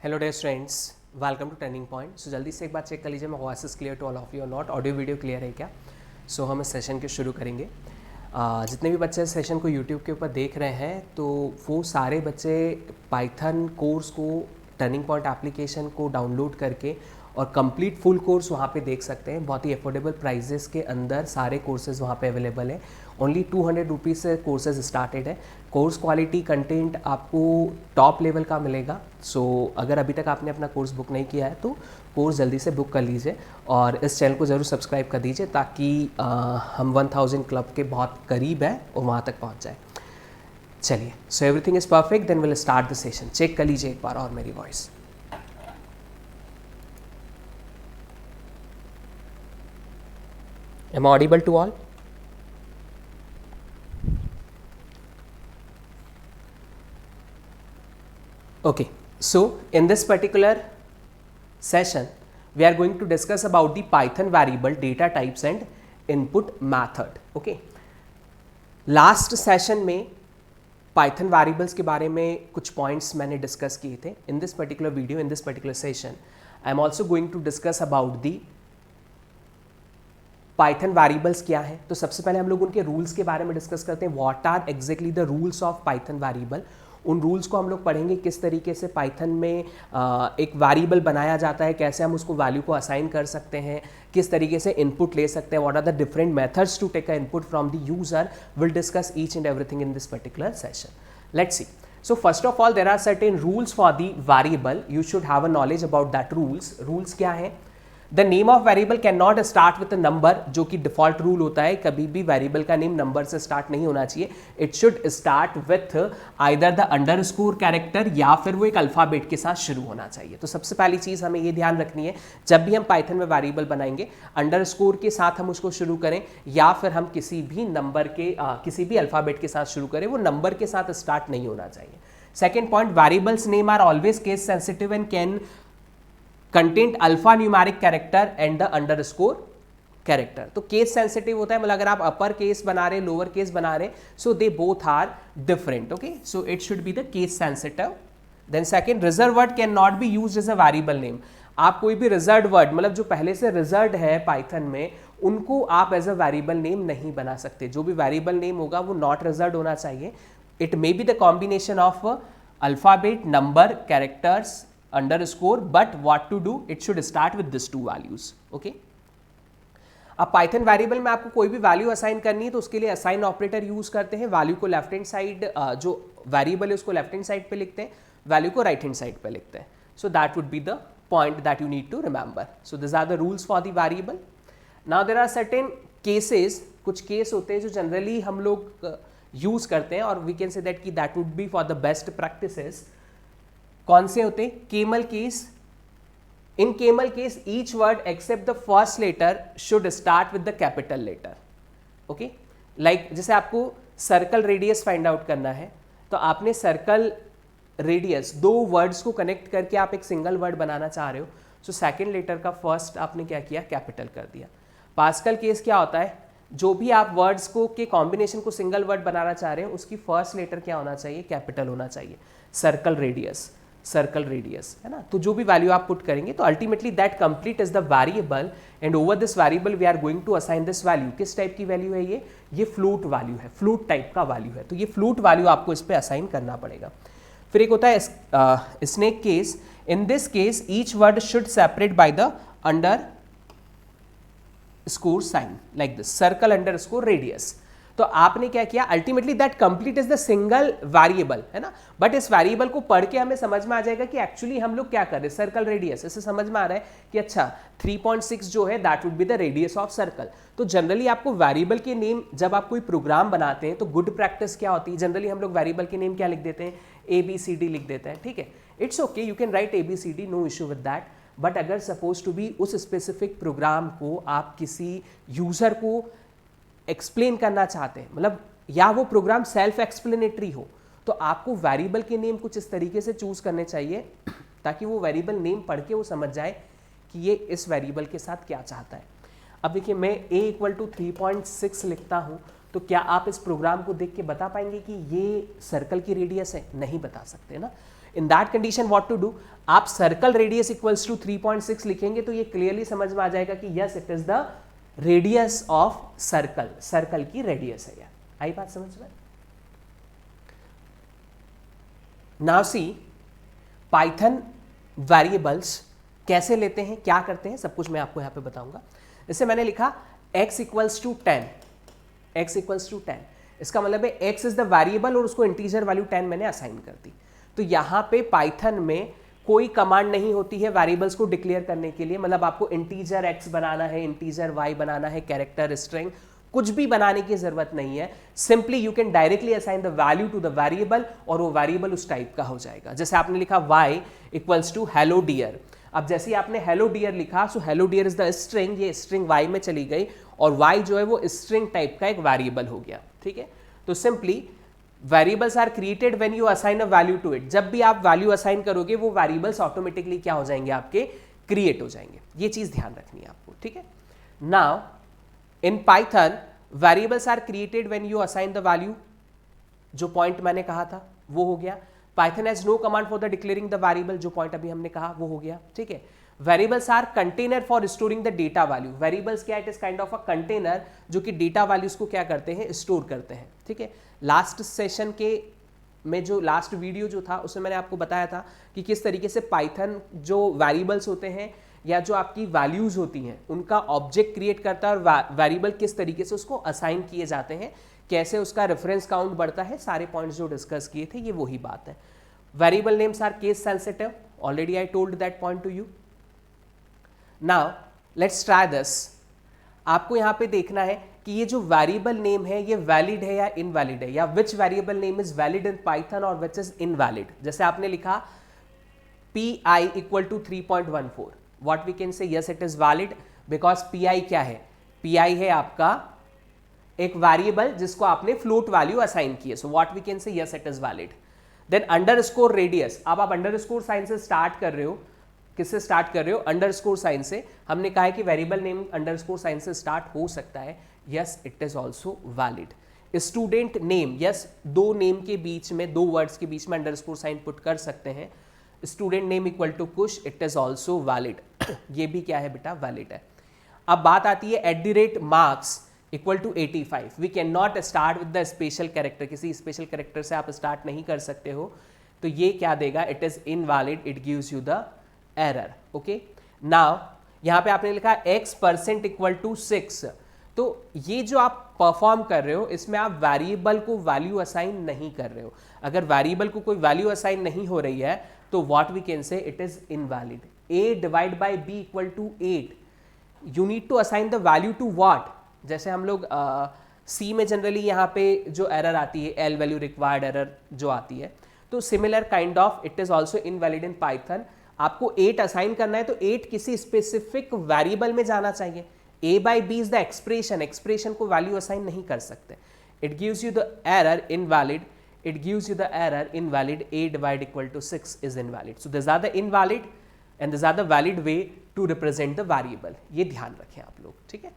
Hello dear students, welcome to turning point. So जल्दी से एक बार चेक कर लीजिए, मैं voice is clear to all of you और नॉट, ऑडियो वीडियो क्लियर है क्या। सो हम इस सेशन के शुरू करेंगे। जितने भी बच्चे इस सेशन को यूट्यूब के ऊपर देख रहे हैं तो वो सारे बच्चे पाइथन कोर्स को, टर्निंग पॉइंट एप्लीकेशन को डाउनलोड करके और कंप्लीट फुल कोर्स वहाँ पे देख सकते हैं। बहुत ही अफोर्डेबल प्राइजेस के अंदर सारे कोर्सेज वहाँ पे अवेलेबल है। ओनली 200 रुपीज़ से कोर्सेज स्टार्टेड है। कोर्स क्वालिटी कंटेंट आपको टॉप लेवल का मिलेगा। सो अगर अभी तक आपने अपना कोर्स बुक नहीं किया है तो कोर्स जल्दी से बुक कर लीजिए और इस चैनल को ज़रूर सब्सक्राइब कर दीजिए ताकि हम 1000 क्लब के बहुत करीब हैं और वहाँ तक पहुँच जाए। चलिए, so everything is perfect, then will start the session. Check कर लीजिए एक बार और मेरी voice. Am I audible to all? Okay, so in this particular session we are going to discuss about the Python variable data types and input method. Okay, last session में Python variables के बारे में कुछ points मैंने discuss किए थे. In this particular video, in this particular session, I am also going to discuss about the Python variables क्या है। तो सबसे पहले हम लोग उनके रूल्स के बारे में डिस्कस करते हैं। What are exactly the rules of Python variable. उन रूल्स को हम लोग पढ़ेंगे, किस तरीके से पाइथन में एक वेरिएबल बनाया जाता है, कैसे हम उसको वैल्यू को असाइन कर सकते हैं, किस तरीके से इनपुट ले सकते हैं, what are the different methods to take a input from the user. Will discuss each and everything in this particular session. Let's see. So first of all, there are certain rules for the variable. You should have a knowledge about that rules. Rules क्या है? The name of variable can not start with number, जो कि default rule होता है। कभी भी variable का name number से स्टार्ट नहीं होना चाहिए। It should start with either the underscore character या फिर वो एक अल्फाबेट के साथ शुरू होना चाहिए। तो सबसे पहली चीज हमें ये ध्यान रखनी है, जब भी हम पाइथन में वेरिएबल बनाएंगे अंडरस्कोर के साथ हम उसको शुरू करें या फिर हम किसी भी नंबर के किसी भी अल्फाबेट के साथ शुरू करें, वो नंबर के साथ स्टार्ट नहीं होना चाहिए। Second point, variables name are always case sensitive and can content alphanumeric character and the underscore character. तो केस सेंसिटिव होता है, मतलब अगर आप अपर केस बना रहे, लोअर केस बना रहे, so they both are different. Okay, so it should be the case sensitive. Then second, reserve word can not be used as a variable name. आप कोई भी रिजर्व वर्ड, मतलब जो पहले से रिजर्व है पाइथन में, उनको आप एज अ वेरिएबल नेम नहीं बना सकते। जो भी वेरिएबल नेम होगा वो नॉट रिजर्व होना चाहिए। It may be the combination of alphabet, number, characters, underscore, but what to do, it should start with these two values. okay, अब पाइथन वेरिएबल में आपको कोई भी वैल्यू असाइन करनी है तो उसके लिए असाइन ऑपरेटर यूज करते हैं। वैल्यू को लेफ्ट हैंड साइड, जो वेरिएबल है उसको लेफ्ट हैंड साइड पे लिखते हैं, वैल्यू को राइट हैंड साइड पे लिखते हैं। So that would be the point that you need to remember. So this are the rules for the variable. Now there are certain cases, कुछ case होते हैं जो जनरली हम लोग यूज करते हैं और वी कैन से दैट कि that would be for the best practices. कौन से होते? Camel case. In camel case each word except the first letter should start with the capital letter. Okay, like जैसे आपको circle radius find out करना है तो आपने सर्कल रेडियस, दो वर्ड्स को कनेक्ट करके आप एक सिंगल वर्ड बनाना चाह रहे हो, सो सेकेंड लेटर का फर्स्ट आपने क्या किया, कैपिटल कर दिया। पास्कल केस क्या होता है, जो भी आप वर्ड्स को के कॉम्बिनेशन को सिंगल वर्ड बनाना चाह रहे हो उसकी फर्स्ट लेटर क्या होना चाहिए, कैपिटल होना चाहिए। सर्कल रेडियस, सर्कल रेडियस, है ना। तो जो भी वैल्यू आप पुट करेंगे तो ultimately that complete is the variable and over this variable we are going to assign this value. किस टाइप की वैल्यू है ये फ्लूट वैल्यू है, फ्लूट टाइप का वैल्यू है। तो ये फ्लूट वैल्यू आपको इस पे असाइन करना पड़ेगा। फिर एक होता है snake case. In this case each word should separate by the underscore sign, like this, circle underscore radius. तो आपने क्या किया, ultimately that complete is the single variable, है ना। बट इस वेरिएबल को पढ़ के हमें समझ में आ जाएगा कि एक्चुअली हम लोग क्या कर रहे हैं, सर्कल रेडियस। इससे समझ में आ रहा है कि अच्छा 3.6 जो है that would be the radius of circle. तो जनरली आपको वेरिएबल के नेम, जब आप कोई प्रोग्राम बनाते हैं तो गुड प्रैक्टिस क्या होती है, जनरली हम लोग वेरिएबल के नेम क्या लिख देते हैं, ABCD लिख देते हैं। ठीक है, it's okay, you can write ABCD, no issue with that. But अगर सपोज टू बी उस स्पेसिफिक प्रोग्राम को आप किसी यूजर को एक्सप्लेन करना चाहते हैं, मतलब या वो प्रोग्राम सेल्फ एक्सप्लेनेटरी हो, तो आपको वेरिएबल के नेम कुछ इस तरीके से चूज करने चाहिए ताकि वो वेरिएबल नेम पढ़ के वो समझ जाए कि ये इस वेरिएबल के साथ क्या चाहता है। अब देखिए, मैं a = 3.6 लिखता हूं तो क्या आप इस प्रोग्राम को देख के बता पाएंगे कि ये सर्कल की रेडियस है? नहीं बता सकते ना। In that condition what to do, आप सर्कल रेडियस इक्वल्स टू 3.6 लिखेंगे तो ये क्लियरली समझ में आ जाएगा कि yes it is the radius of circle, circle की रेडियस है यार। आई बात समझ में? नाउ सी पाइथन वेरिएबल्स कैसे लेते हैं, क्या करते हैं, सब कुछ मैं आपको यहां पे बताऊंगा। इससे मैंने लिखा x equals to 10, x equals to 10, इसका मतलब है x इज द वेरिएबल और उसको इंटीजर वैल्यू 10 मैंने असाइन कर दी। तो यहां पे पाइथन में कोई कमांड नहीं होती है वेरिएबल्स को डिक्लेयर करने के लिए, मतलब आपको इंटीजर x बनाना है, इंटीजर y बनाना है, कैरेक्टर स्ट्रिंग, कुछ भी बनाने की जरूरत नहीं है। Simply you can directly assign the value to the variable और वो वेरिएबल उस टाइप का हो जाएगा। जैसे आपने लिखा y equals to hello dear, अब जैसे आपने हेलो डियर लिखा, so hello dear is the string, ये स्ट्रिंग y में चली गई और y जो है वो स्ट्रिंग टाइप का एक वेरिएबल हो गया, ठीक है। तो simply variables are created when you assign a value to it, जब भी आप वैल्यू असाइन करोगे वो वेरिएबल्स ऑटोमेटिकली क्या हो जाएंगे, आपके क्रिएट हो जाएंगे। ये चीज ध्यान रखनी है आपको, ठीक है। Now in Python variables are created when you assign the value, जो पॉइंट मैंने कहा था वो हो गया। Python has no command for the declaring the variable, जो पॉइंट अभी हमने कहा वो हो गया, ठीक है। Variables are container for storing the data value, variables क्या, it is kind of a container जो कि डेटा वैल्यूज को क्या करते हैं, स्टोर करते हैं, ठीक है। लास्ट सेशन के में जो लास्ट वीडियो जो था उसमें मैंने आपको बताया था कि किस तरीके से पाइथन जो वेरिएबल्स होते हैं या जो आपकी वैल्यूज होती हैं उनका ऑब्जेक्ट क्रिएट करता है और वेरिएबल किस तरीके से उसको असाइन किए जाते हैं, कैसे उसका रेफरेंस काउंट बढ़ता है, सारे पॉइंट्स जो डिस्कस किए थे ये वही बात है। Variable names are case sensitive, already I told that point to you. Now let's try this. आपको यहां पे देखना है कि ये जो वेरिएबल नेम है ये वैलिड है या इनवैलिड है, या which variable name is valid in Python और विच इज इनवैलिड। जैसे आपने लिखा pi equal to 3.14, what we can say yes it is valid because pi क्या है, pi है आपका एक वेरिएबल जिसको आपने फ्लोट वैल्यू असाइन की है, so what we can say yes it is valid. Then underscore radius, अब आप अंडरस्कोर साइन से स्टार्ट कर रहे हो, किससे स्टार्ट कर रहे हो, अंडरस्कोर साइन से। हमने कहा है कि वेरिएबल नेम अंडरस्कोर साइन से स्टार्ट हो सकता है, yes it is also valid. Student name, yes दो नेम के बीच में, दो वर्ड्स के बीच में अंडरस्कोर साइन पुट कर सकते हैं। Student name equal to Kush, it is also valid, ये भी क्या है बेटा, वैलिड है। अब बात आती है @marks equal to 85, we can not start with the special character, किसी स्पेशल कैरेक्टर से आप स्टार्ट नहीं कर सकते हो, तो ये क्या देगा, it is invalid, it gives you the error, okay. Now यहां पे आपने लिखा x% इक्वल टू 6, तो ये जो आप परफॉर्म कर रहे हो इसमें आप वेरिएबल को वैल्यू असाइन नहीं कर रहे हो। अगर वेरिएबल को कोई वैल्यू असाइन नहीं हो रही है तो what we can say, it is invalid. a divide by b equal to 8, you need to assign the value to what. जैसे हम लोग सी में जनरली यहाँ पे जो एरर आती है, एल वैल्यू रिक्वायर्ड एरर जो आती है, तो similar kind of it is also invalid in Python. आपको 8 असाइन करना है तो 8 किसी स्पेसिफिक वेरिएबल में जाना चाहिए। a by b is the expression, expression को वैल्यू असाइन नहीं कर सकते। It gives you the error invalid, it gives you the error invalid, a divide equal to 6 is invalid. So this are the invalid and this are the valid way to represent the variable, ये ध्यान रखें आप लोग, ठीक है।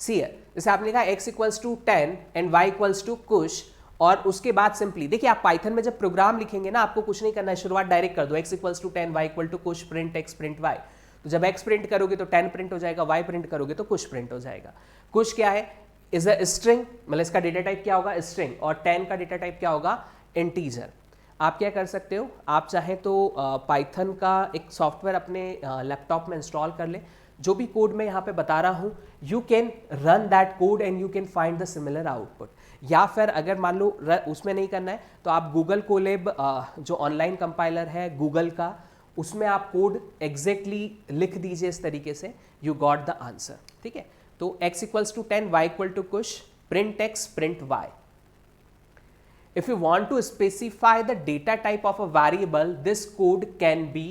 सी जैसे आपने कहा x equals to 10 and y equals to Kush, और उसके बाद सिंपली देखिए आप पाइथन में जब प्रोग्राम लिखेंगे ना, आपको कुछ नहीं करना है, शुरुआत डायरेक्ट कर दो, x equals to 10 y equal to Kush print x print y। तो जब x प्रिंट करोगे तो 10 प्रिंट हो जाएगा, y प्रिंट करोगे तो कुश प्रिंट हो जाएगा। कुश क्या है, इज अ स्ट्रिंग, मतलब इसका डेटा टाइप क्या होगा, स्ट्रिंग, और 10 का डेटा टाइप क्या होगा, इंटीजर। आप क्या कर सकते हो, आप चाहे तो पाइथन का एक सॉफ्टवेयर अपने लैपटॉप में इंस्टॉल कर ले, जो भी कोड मैं यहाँ पे बता रहा हूँ you can run that code and you can find the similar output. या फिर अगर मान लो उसमें नहीं करना है तो आप गूगल कोलैब जो ऑनलाइन कंपाइलर है गूगल का, उसमें आप कोड एग्जैक्टली लिख दीजिए इस तरीके से, यू गॉट द आंसर, ठीक है। तो x equals to 10 y equal to Kush print x print y। If you want to specify the data type of a variable, this code can be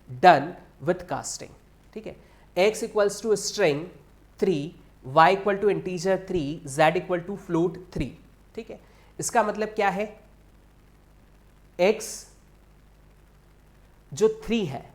done with casting, ठीक है। x equals to string 3, y equal to integer 3, z equal to float 3, ठीक है। इसका मतलब क्या है, x जो 3 है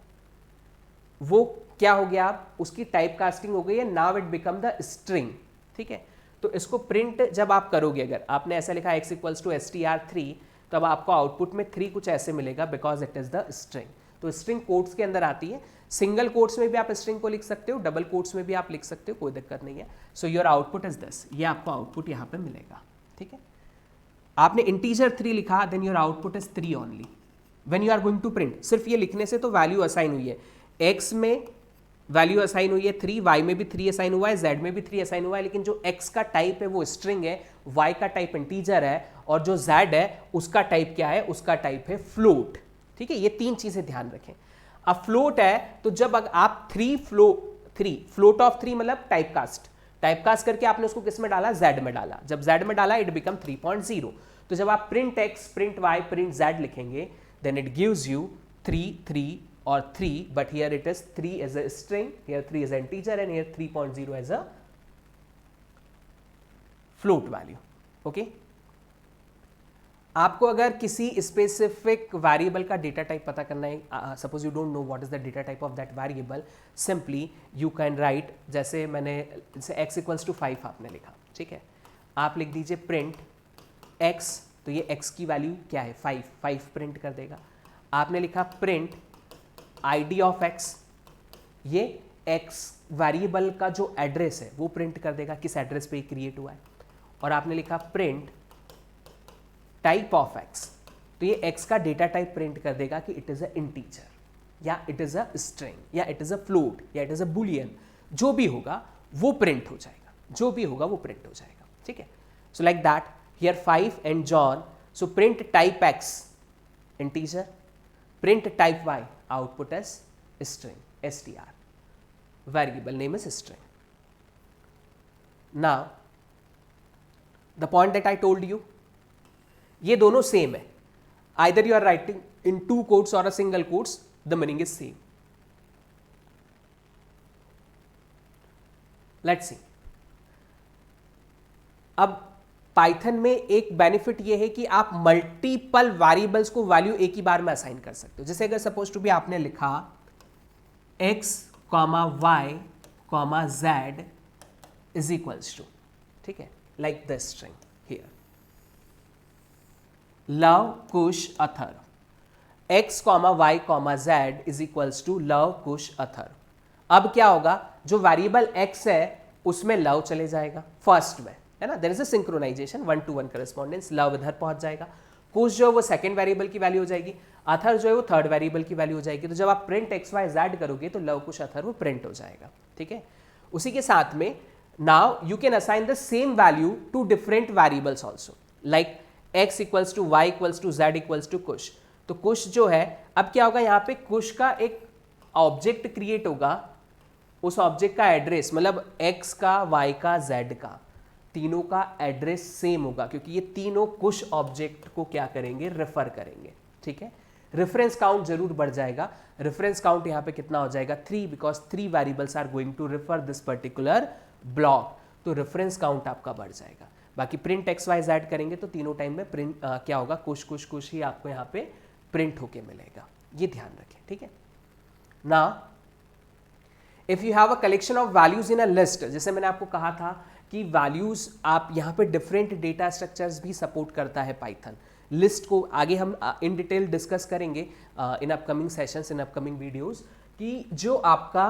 वो क्या हो गया, आप उसकी टाइप कास्टिंग हो गई है, now it become the string, ठीक है। तो इसको प्रिंट जब आप करोगे, अगर आपने ऐसा लिखा x इक्वल्स टू str3, तो अब आपको आउटपुट में 3 कुछ ऐसे मिलेगा because it is the string. तो स्ट्रिंग कोट्स के अंदर आती है, सिंगल कोट्स में भी आप स्ट्रिंग को लिख सकते हो, डबल कोट्स में भी आप लिख सकते हो, कोई दिक्कत नहीं है। So your output is this, ये आपको आउटपुट यहाँ पे मिलेगा, ठीक है। आपने इंटीजर 3 लिखा, then your output is 3 only when you are going to print. सिर्फ ये लिखने से तो वैल्यू असाइन हुई है, एक्स में वैल्यू असाइन हुई है 3, वाई में भी 3 असाइन हुआ है, जेड में भी 3 असाइन हुआ है, लेकिन जो एक्स का टाइप है वो स्ट्रिंग है, वाई का टाइप इंटीजर है, और जो जेड है उसका टाइप क्या है, उसका टाइप है फ्लोट, ठीक है। ये 3 चीजें ध्यान रखें। अब फ्लोट है तो जब आप 3 फ्लोट ऑफ 3 मतलब टाइपकास्ट करके आपने उसको किस में डाला, जेड में डाला। जब जेड में डाला इट बिकम 3.0। तो जब आप print X, print Y, print Z लिखेंगे then it gives you 3 3 or 3, but here it is 3 as a string, here 3 is an integer, and here 3.0 as a float value. Okay? आपको अगर किसी specific variable का data type पता करना है, suppose you don't know what is the data type of that variable, simply you can right, जैसे x equals to 5 आपने लिखा, ठीक है, आप लिख दीजिए प्रिंट x, तो ये x की वैल्यू क्या है, 5 प्रिंट कर देगा। आपने लिखा प्रिंट id ऑफ x, ये x वेरिएबल का जो एड्रेस है वो प्रिंट कर देगा, किस एड्रेस पे क्रिएट हुआ है। और आपने लिखा प्रिंट टाइप ऑफ x, तो ये x का डेटा टाइप प्रिंट कर देगा कि इट इज अ इंटीजर या इट इज अ स्ट्रिंग या इट इज अ फ्लोट या इट इज अ बुलियन, जो भी होगा वो प्रिंट हो जाएगा, जो भी होगा वो प्रिंट हो जाएगा, ठीक है। So like that here 5 and John, so print type x integer, print type y, output as string, str, variable name is string. Now the point that I told you, ये दोनों सेम है, either you are writing in 2 quotes or a single quotes, the meaning is same. Let's see. अब Python में एक benefit ये है कि आप मल्टीपल वेरिएबल्स को वैल्यू एक ही बार में असाइन कर सकते हो। जैसे अगर सपोज टू भी आपने लिखा x, y, z is equals to, ठीक है, like the string here Luv Kush Athar, x, y, z is equals to Luv Kush Athar. अब क्या होगा, जो वेरिएबल x है उसमें लव चले जाएगा फर्स्ट में, है ना, there is a synchronization, 1-to-1 correspondence, love इधर पहुंच जाएगा, कुश जो है वो सेकंड वेरिएबल की वैल्यू हो जाएगी, अथर जो है वो थर्ड वेरिएबल की वैल्यू हो जाएगी। तो जब आप प्रिंट एक्स वाई जेड करोगे तो लव कुश अथर वो प्रिंट हो जाएगा, ठीक है। उसी के साथ में now you can assign the same value to different variables also, like X equals to Y equals to Z equals to Kush. तो कुश जो है, अब क्या होगा, यहाँ पे कुश का एक ऑब्जेक्ट क्रिएट होगा, उस ऑब्जेक्ट का एड्रेस मतलब एक्स का, वाई का, जेड का, तीनों का एड्रेस सेम होगा, क्योंकि ये तीनों कुश ऑब्जेक्ट को क्या करेंगे, रेफर करेंगे, ठीक है। रेफरेंस काउंट जरूर बढ़ जाएगा, रेफरेंस काउंट यहाँ पे कितना हो जाएगा, 3, because 3 variables are going to refer this particular block, तो रेफरेंस काउंट आपका बढ़ जाएगा। बाकी प्रिंट एक्स वाई जेड करेंगे तो तीनों टाइम में प्रिंट क्या होगा, कुश कुश कुश ही आपको यहाँ पे प्रिंट होके मिलेगा, ये ध्यान रखें, ठीक है ना। If you have a collection of values in a list, जैसे मैंने आपको कहा था कि वैल्यूज आप यहाँ पे डिफरेंट डेटा स्ट्रक्चर्स भी सपोर्ट करता है पाइथन। लिस्ट को आगे हम इन डिटेल डिस्कस करेंगे in upcoming sessions, in upcoming videos, कि जो आपका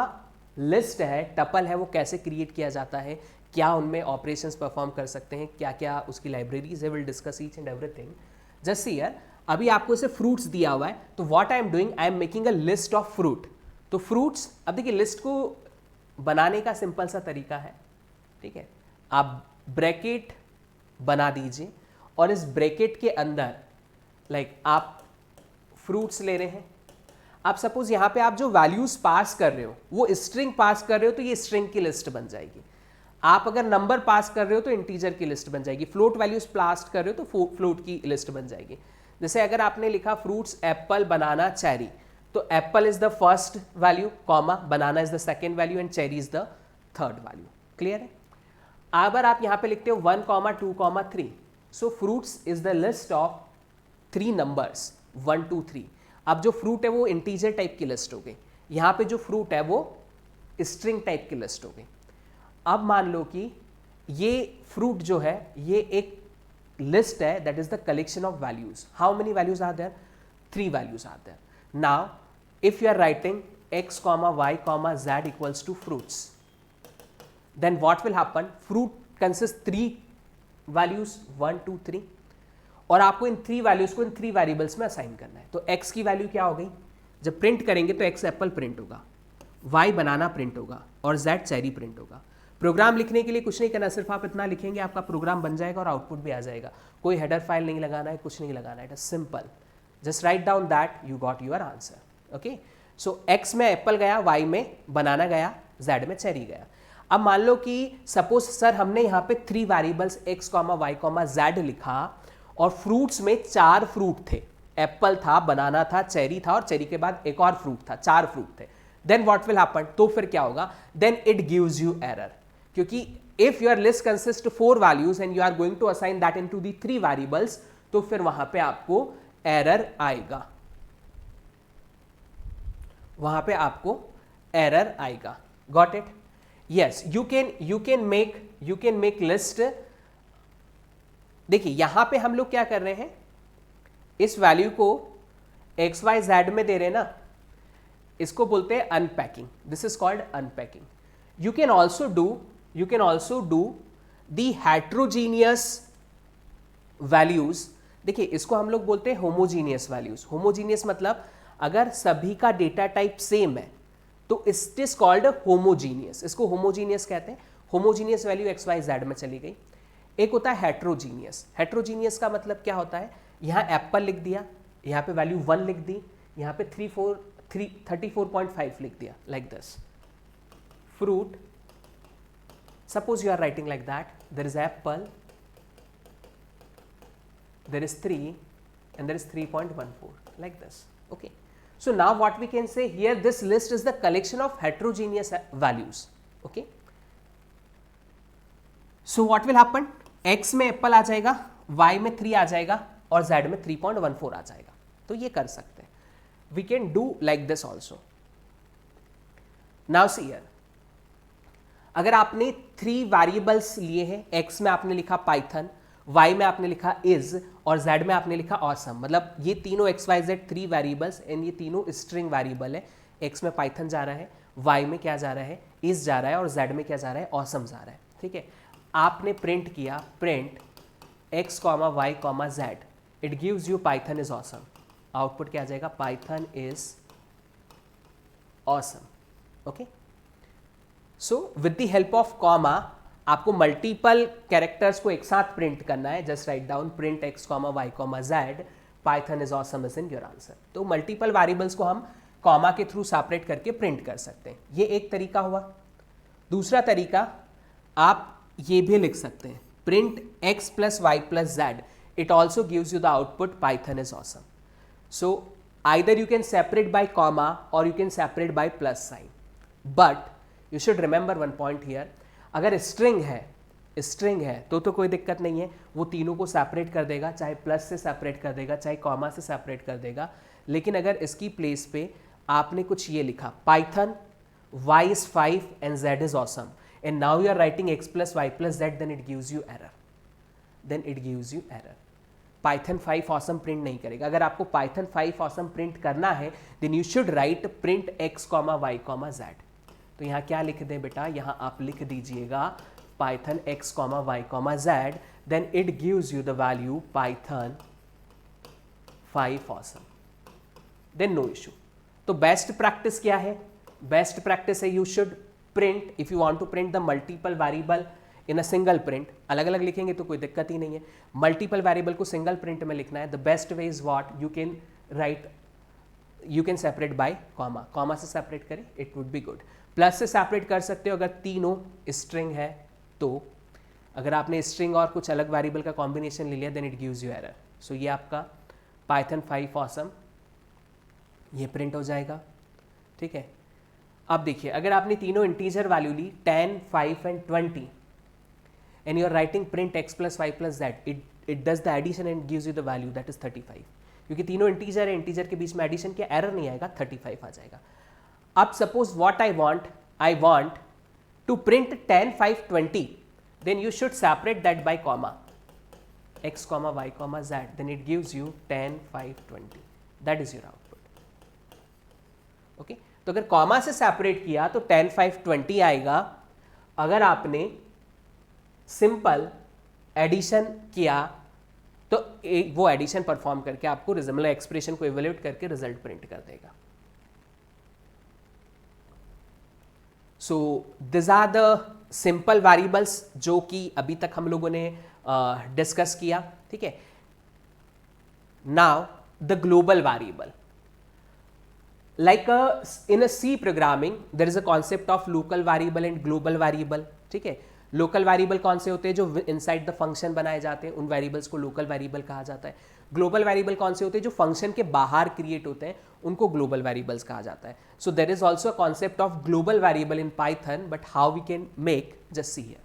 लिस्ट है, टपल है, वो कैसे क्रिएट किया जाता है, क्या उनमें ऑपरेशंस परफॉर्म कर सकते हैं, क्या क्या उसकी लाइब्रेरीज है, will discuss each and everything. Just here अभी आपको इसे फ्रूट्स दिया हुआ है, तो what I am doing, I am making a list of fruit. तो फ्रूट्स, अब देखिए लिस्ट को बनाने का सिंपल सा तरीका है, ठीक है, आप ब्रैकेट बना दीजिए और इस ब्रैकेट के अंदर लाइक आप फ्रूट्स ले रहे हैं। आप सपोज यहाँ पे आप जो वैल्यूज पास कर रहे हो वो स्ट्रिंग पास कर रहे हो, तो ये स्ट्रिंग की लिस्ट बन जाएगी। आप अगर नंबर पास कर रहे हो तो इंटीजर की लिस्ट बन जाएगी, फ्लोट वैल्यूज पास कर रहे हो तो फ्लोट की लिस्ट बन जाएगी। जैसे अगर आपने लिखा फ्रूट्स एप्पल, बनाना, चेरी, तो Apple is the first value, comma, banana is the second value and cherry is the third value. Clear है। अगर आप यहाँ पे लिखते हो 1, 2, 3, सो fruits is the list of 3 numbers 1, 2, 3। अब जो फ्रूट है वो इंटीजर टाइप की लिस्ट हो गई, यहाँ पे जो फ्रूट है वो स्ट्रिंग टाइप की लिस्ट हो गई। अब मान लो कि ये फ्रूट जो है ये एक list है that is the collection of values. How many values are there? 3 values are there. Now if you are writing x comma y comma z equals to fruits, then what will happen? Fruit consists 3 values 1 2 3 और आपको इन 3 values को इन 3 variables में assign करना है. तो x की value क्या हो गई? जब प्रिंट करेंगे तो x एप्पल प्रिंट होगा, y बनाना प्रिंट होगा और z चेरी प्रिंट होगा. प्रोग्राम लिखने के लिए कुछ नहीं करना, सिर्फ आप इतना लिखेंगे आपका प्रोग्राम बन जाएगा और आउटपुट भी आ जाएगा. कोई हेडर फाइल नहीं लगाना है, कुछ नहीं लगाना है. It is simple. Just write down that, you got your answer. Okay, so x में एप्पल गया, y में बनाना गया, z में चेरी गया. अब मान लो कि सपोज सर हमने यहाँ पे 3 variables x comma y comma z लिखा और फ्रूट्स में 4 फ्रूट थे. एप्पल था, बनाना था, चेरी था और चेरी के बाद एक और फ्रूट था. 4 फ्रूट थे. Then what will happen? तो फिर क्या होगा? Then it gives you error. क्योंकि if your list consist 4 values and you are going to assign that into the 3 variables, तो फिर वहां पे आपको एरर आएगा. वहां पे आपको एरर आएगा. Got it? Yes, you can make list. देखिए यहां पे हम लोग क्या कर रहे हैं, इस वैल्यू को एक्स वाई जेड में दे रहे हैं ना, इसको बोलते हैं unpacking. This is called unpacking. You can also do the heterogeneous values. देखिए इसको हम लोग बोलते हैं होमोजीनियस वैल्यूज. होमोजीनियस मतलब अगर सभी का डेटा टाइप सेम है तो इट इज कॉल्ड होमोजीनियस. इसको होमोजीनियस कहते हैं. Homogeneous value x y z में चली गई. एक होता है हेट्रोजीनियस. हेट्रोजीनियस का मतलब क्या होता है? यहां एप्पल लिख दिया, यहां पे वैल्यू 1 लिख दी, यहां पे 34.5 लिख दिया, like this. Fruit, suppose you are writing like that, there is apple, there is 3 and there is 3.14, like this. Okay, so now what we can say here, this list is the collection of heterogeneous values. Okay, so what will happen? x में apple आ जाएगा, y में 3 आ जाएगा और z में 3.14 आ जाएगा. तो ये कर सकते हैं. We can do like this also. Now see here, अगर आपने 3 वेरिएबल्स लिए हैं, x में आपने लिखा पाइथन, y में आपने लिखा इज और z में आपने लिखा ऑसम. मतलब ये तीनों x y z 3 variables and ये तीनों स्ट्रिंग वेरिएबल है. x में पाइथन जा रहा है, y में क्या जा रहा है, इज जा रहा है और z में क्या जा रहा है, ऑसम जा रहा है. ठीक है, आपने प्रिंट किया, print x comma y comma z, it gives you Python is awesome. Output क्या आ जाएगा? Python is awesome. Okay, so with the help of comma आपको मल्टीपल कैरेक्टर्स को एक साथ प्रिंट करना है. Just write down print x comma y comma z, Python is awesome is in your answer. तो मल्टीपल वेरिएबल्स को हम comma के थ्रू सेपरेट करके प्रिंट कर सकते हैं. ये एक तरीका हुआ. दूसरा तरीका आप ये भी लिख सकते हैं, print x plus y plus z, it also gives you the output Python is awesome. So either you can separate by comma or you can separate by plus sign, but you should remember one point here. अगर string है तो कोई दिक्कत नहीं है, वो तीनों को सेपरेट कर देगा, चाहे प्लस से सेपरेट कर देगा, चाहे कॉमा से सेपरेट कर देगा. लेकिन अगर इसकी प्लेस पे आपने कुछ ये लिखा, Python y is 5 and z is awesome, and now you are writing x plus y plus z, then it gives you error. Python 5 awesome print नहीं करेगा. अगर आपको पाइथन 5 ऑसम प्रिंट करना है, then you should write print x comma y comma z. तो यहाँ क्या लिख दें बेटा? यहाँ आप लिख दीजिएगा Python x comma y comma z, then it gives you the value Python 5 awesome, then no issue. तो बेस्ट प्रैक्टिस क्या है? बेस्ट प्रैक्टिस है you should print, if you want to print the multiple variable in a single print. अलग अलग लिखेंगे तो कोई दिक्कत ही नहीं है. मल्टीपल वेरिएबल को सिंगल प्रिंट में लिखना है. The best way is what? You can separate by comma से सेपरेट करें, it would be good. Plus से सेपरेट कर सकते हो अगर तीनों स्ट्रिंग है तो. अगर आपने स्ट्रिंग और कुछ अलग वेरिएबल का कॉम्बिनेशन ले लिया, then it gives you error. So ये आपका पाइथन 5 ऑसम ये प्रिंट हो जाएगा. ठीक है, अब देखिए अगर आपने तीनों इंटीजर वैल्यू ली 10, 5 and 20, and you are writing print x plus y plus z, it does the addition and gives you the value that is 35. क्योंकि तीनों इंटीजर है, इंटीजर के बीच में एडिशन किया, एरर नहीं आएगा, 35 आ जाएगा. अब suppose what I want to print 10, 5, 20, then you should separate that by comma. x comma y comma z, then it gives you 10 5 20. that is your output. Okay तो अगर कॉमा से सेपरेट किया तो 10 5 20 आएगा. अगर आपने सिंपल एडिशन किया तो वो एडिशन परफॉर्म करके आपको रिजल्ट एक्सप्रेशन को इवेल्यूएट करके रिजल्ट प्रिंट कर देगा. So this are the simple variables जो कि अभी तक हम लोगों ने डिस्कस किया. ठीक है, now the global variable. like in a C programming there is a concept of local variable and global variable. ठीक है, लोकल वेरिएबल कौन से होते हैं? जो इनसाइड द फंक्शन बनाए जाते हैं, उन वेरिएबल्स को लोकल वेरिएबल कहा जाता है. ग्लोबल वेरिएबल कौन से होते हैं? जो फंक्शन के बाहर क्रिएट होते हैं, उनको ग्लोबल वेरिएबल्स कहा जाता है. So there is also a concept of global variable in Python, but how we can make, just see here.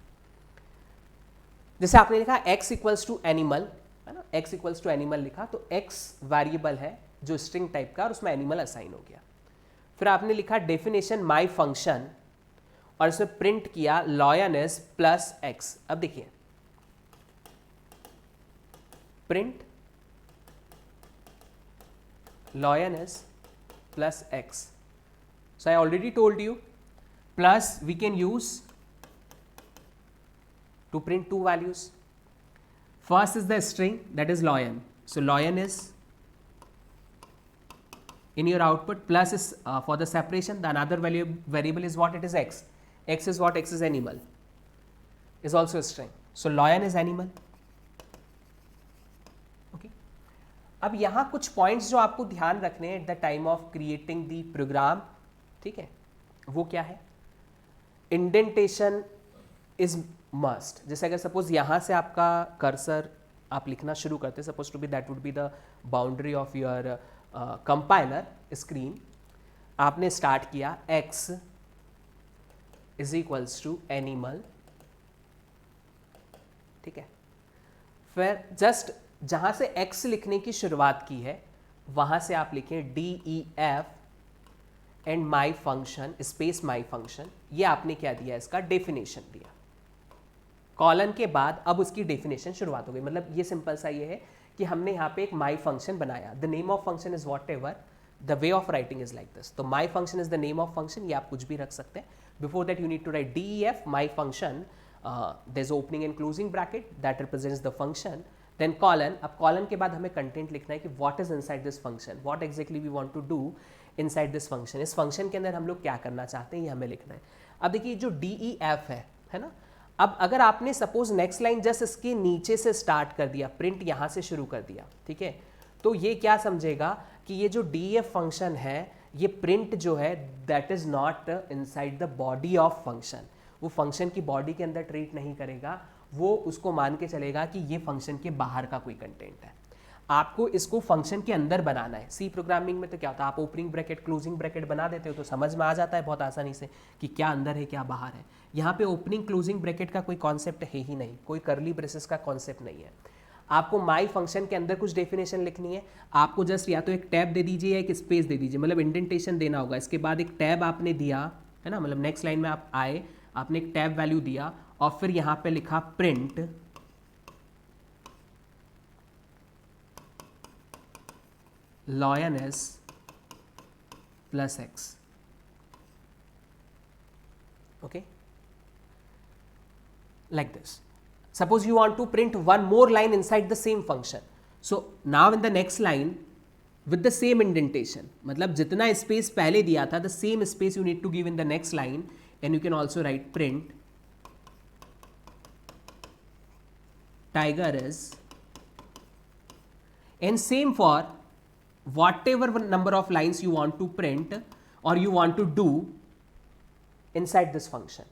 जैसे आपने लिखा x इक्वल्स टू एनिमल, है ना, x इक्वल्स टू एनिमल लिखा, तो x वेरिएबल है जो स्ट्रिंग टाइप का, और उसमें एनिमल असाइन हो गया. फिर आपने लिखा डेफिनेशन माई फंक्शन, और इसमें प्रिंट किया लॉयनेस प्लस एक्स. अब देखिए print lioness plus x. So I already told you plus we can use to print two values. First is the string that is lion, so lion is in your output, plus is for the separation. The another variable is what? It is x. X is what? X is animal, is also a string. So lion is animal. Okay. अब यहाँ कुछ points जो आपको ध्यान रखने हैं at the time of creating the program. ठीक है, वो क्या है? Indentation is must. जैसे अगर suppose यहाँ से आपका cursor आप लिखना शुरू करते, suppose to be that would be the boundary of your compiler screen. आपने स्टार्ट किया x is equals to animal. ठीक है, फिर जस्ट जहां से x लिखने की शुरुआत की है वहां से आप लिखें DEF and my function space my function. ये आपने क्या दिया? इसका डेफिनेशन दिया. कॉलन के बाद अब उसकी डेफिनेशन शुरुआत हो गई. मतलब ये सिंपल सा ये है कि हमने यहाँ पे एक माई फंक्शन बनाया. The name of function is whatever, the way of writing is like this. तो my function is the name of function, ये आप कुछ भी रख सकते हैं. Before that you need to write DEF my function, there is opening and closing bracket that represents the function, then colon. अब colon के बाद हमें कंटेंट लिखना है कि what is inside this function, what exactly we want to do inside this function. इस function के अंदर हम लोग क्या करना चाहते हैं ये हमें लिखना है. अब देखिए जो DEF है ना, अब अगर आपने सपोज नेक्स्ट लाइन जस्ट इसके नीचे से स्टार्ट कर दिया, प्रिंट यहां से शुरू कर दिया, ठीक है, तो ये क्या समझेगा कि ये जो DEF फंक्शन है, ये प्रिंट जो है that is not inside the body of function. वो फंक्शन की बॉडी के अंदर ट्रीट नहीं करेगा, वो उसको मान के चलेगा कि ये फंक्शन के बाहर का कोई कंटेंट है. आपको इसको फंक्शन के अंदर बनाना है. सी प्रोग्रामिंग में तो क्या होता है, आप ओपनिंग ब्रैकेट क्लोजिंग ब्रैकेट बना देते हो तो समझ में आ जाता है बहुत आसानी से कि क्या अंदर है क्या बाहर है. यहाँ पे ओपनिंग क्लोजिंग ब्रैकेट का कोई कॉन्सेप्ट है ही नहीं, कोई करली ब्रेसेस का कॉन्सेप्ट नहीं है. आपको माई फंक्शन के अंदर कुछ डेफिनेशन लिखनी है. आपको जस्ट या तो एक टैब दे दीजिए या एक स्पेस दे दीजिए, मतलब इंडेंटेशन देना होगा. इसके बाद एक टैब आपने दिया है ना, मतलब नेक्स्ट लाइन में आप आए, आपने एक टैब वैल्यू दिया और फिर यहाँ पे लिखा print lioness plus x. Okay, like this. Suppose you want to print one more line inside the same function. So now in the next line with the same indentation, मतलब जितना space पहले दिया था, the same space you need to give in the next line, and you can also write print tiger is, and same for whatever number of lines you want to print or you want to do inside this function.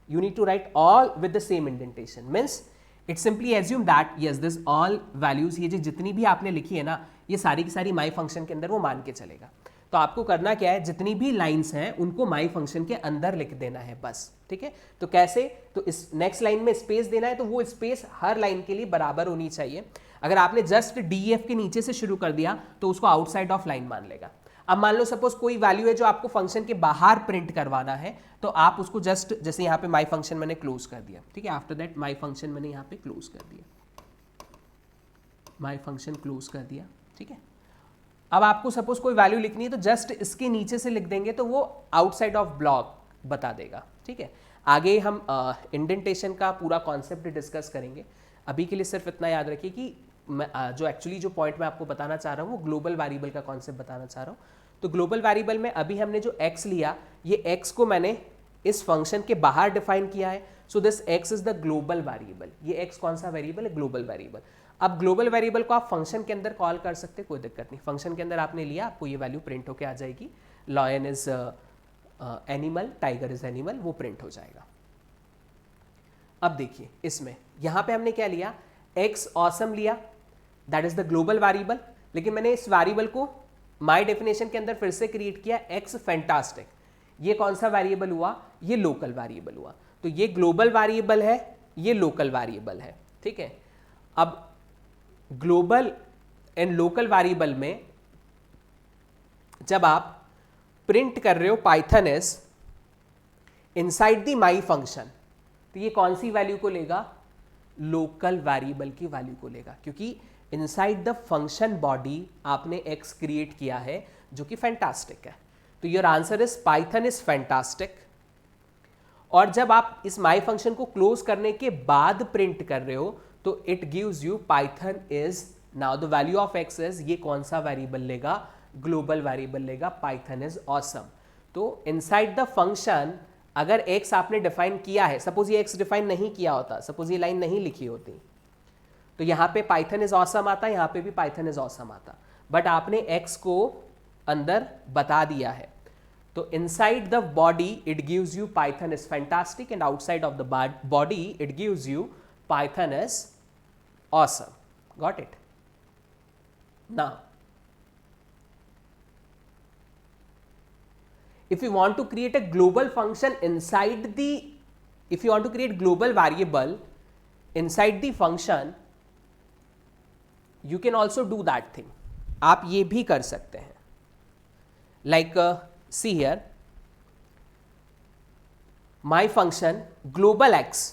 You need to write all with the same indentation. Means it simply assume that yes, this all values, ये जो जितनी भी आपने लिखी है ना, ये सारी की सारी my function के अंदर वो मान के चलेगा. तो आपको करना क्या है, जितनी भी लाइन्स हैं उनको my function के अंदर लिख देना है बस. ठीक है, तो कैसे, तो इस नेक्स्ट लाइन में स्पेस देना है, तो वो स्पेस हर लाइन के लिए बराबर होनी चाहिए. अगर आपने जस्ट DEF के नीचे से शुरू कर दिया तो उसको आउटसाइड ऑफ लाइन मान लेगा. अब मान लो सपोज कोई वैल्यू है जो आपको फंक्शन के बाहर प्रिंट करवाना है, तो आप उसको जस्ट जैसे यहाँ पे माई फंक्शन मैंने क्लोज कर दिया. ठीक है, आफ्टर दैट माई फंक्शन मैंने यहाँ पे क्लोज कर दिया. माई फंक्शन क्लोज कर दिया, ठीक है। अब आपको सपोज कोई वैल्यू लिखनी है तो जस्ट इसके नीचे से लिख देंगे तो वो आउटसाइड ऑफ ब्लॉक बता देगा, ठीक है। आगे हम इंडेंटेशन का पूरा कॉन्सेप्ट डिस्कस करेंगे। अभी के लिए सिर्फ इतना याद रखिए कि जो एक्चुअली जो पॉइंट मैं आपको बताना चाह रहा हूँ वो ग्लोबल वेरिएबल का कॉन्सेप्ट बताना चाह रहा हूँ। तो ग्लोबल वेरिएबल में अभी हमने जो x लिया, ये x को मैंने इस फंक्शन के बाहर डिफाइन किया है। So this x is the global variable. ये x कौन सा वेरिएबल है? Global variable. अब ग्लोबल वेरिएबल को आप फंक्शन के अंदर कॉल कर सकते हैं, कोई दिक्कत नहीं। फंक्शन के अंदर आपने लिया, आपको ये वैल्यू प्रिंट होके आ जाएगी। Lion is animal, tiger is animal, वो प्रिंट हो जाएगा। अब देखिए इसमें यहां पे हमने क्या लिया, x ऑसम लिया, that is the global variable. लेकिन मैंने इस वेरिएबल को माय डेफिनेशन के अंदर फिर से क्रिएट किया, x फैंटास्टिक। ये कौन सा वेरिएबल हुआ? ये लोकल वेरिएबल हुआ। तो ये ग्लोबल वेरिएबल है, ये लोकल वेरिएबल है, ठीक है। अब ग्लोबल एंड लोकल वेरिएबल में जब आप प्रिंट कर रहे हो Python is inside the my function, तो ये कौन सी वैल्यू को लेगा? लोकल वेरिएबल की वैल्यू को लेगा, क्योंकि इनसाइड द फंक्शन बॉडी आपने x क्रिएट किया है जो कि फैंटास्टिक है। तो your answer is Python is fantastic. और जब आप इस माई फंक्शन को क्लोज करने के बाद प्रिंट कर रहे हो तो it gives you Python is, now the value of x is, ये कौन सा वेरिएबल लेगा? ग्लोबल वेरिएबल लेगा, पाइथन इज ऑसम। तो इनसाइड द फंक्शन अगर x आपने डिफाइन किया है, सपोज ये x डिफाइन नहीं किया होता, सपोज ये लाइन नहीं लिखी होती, तो यहां पे पाइथन इज ऑसम आता, यहां पे भी पाइथन इज ऑसम आता, बट आपने x को अंदर बता दिया है। तो inside the body it gives you Python is fantastic and outside of the body it gives you Python is awesome. Got it? Now if you want to create a global function inside the, if you want to create global variable inside the function, you can also do that thing. आप ये भी कर सकते हैं, like see here my function global x।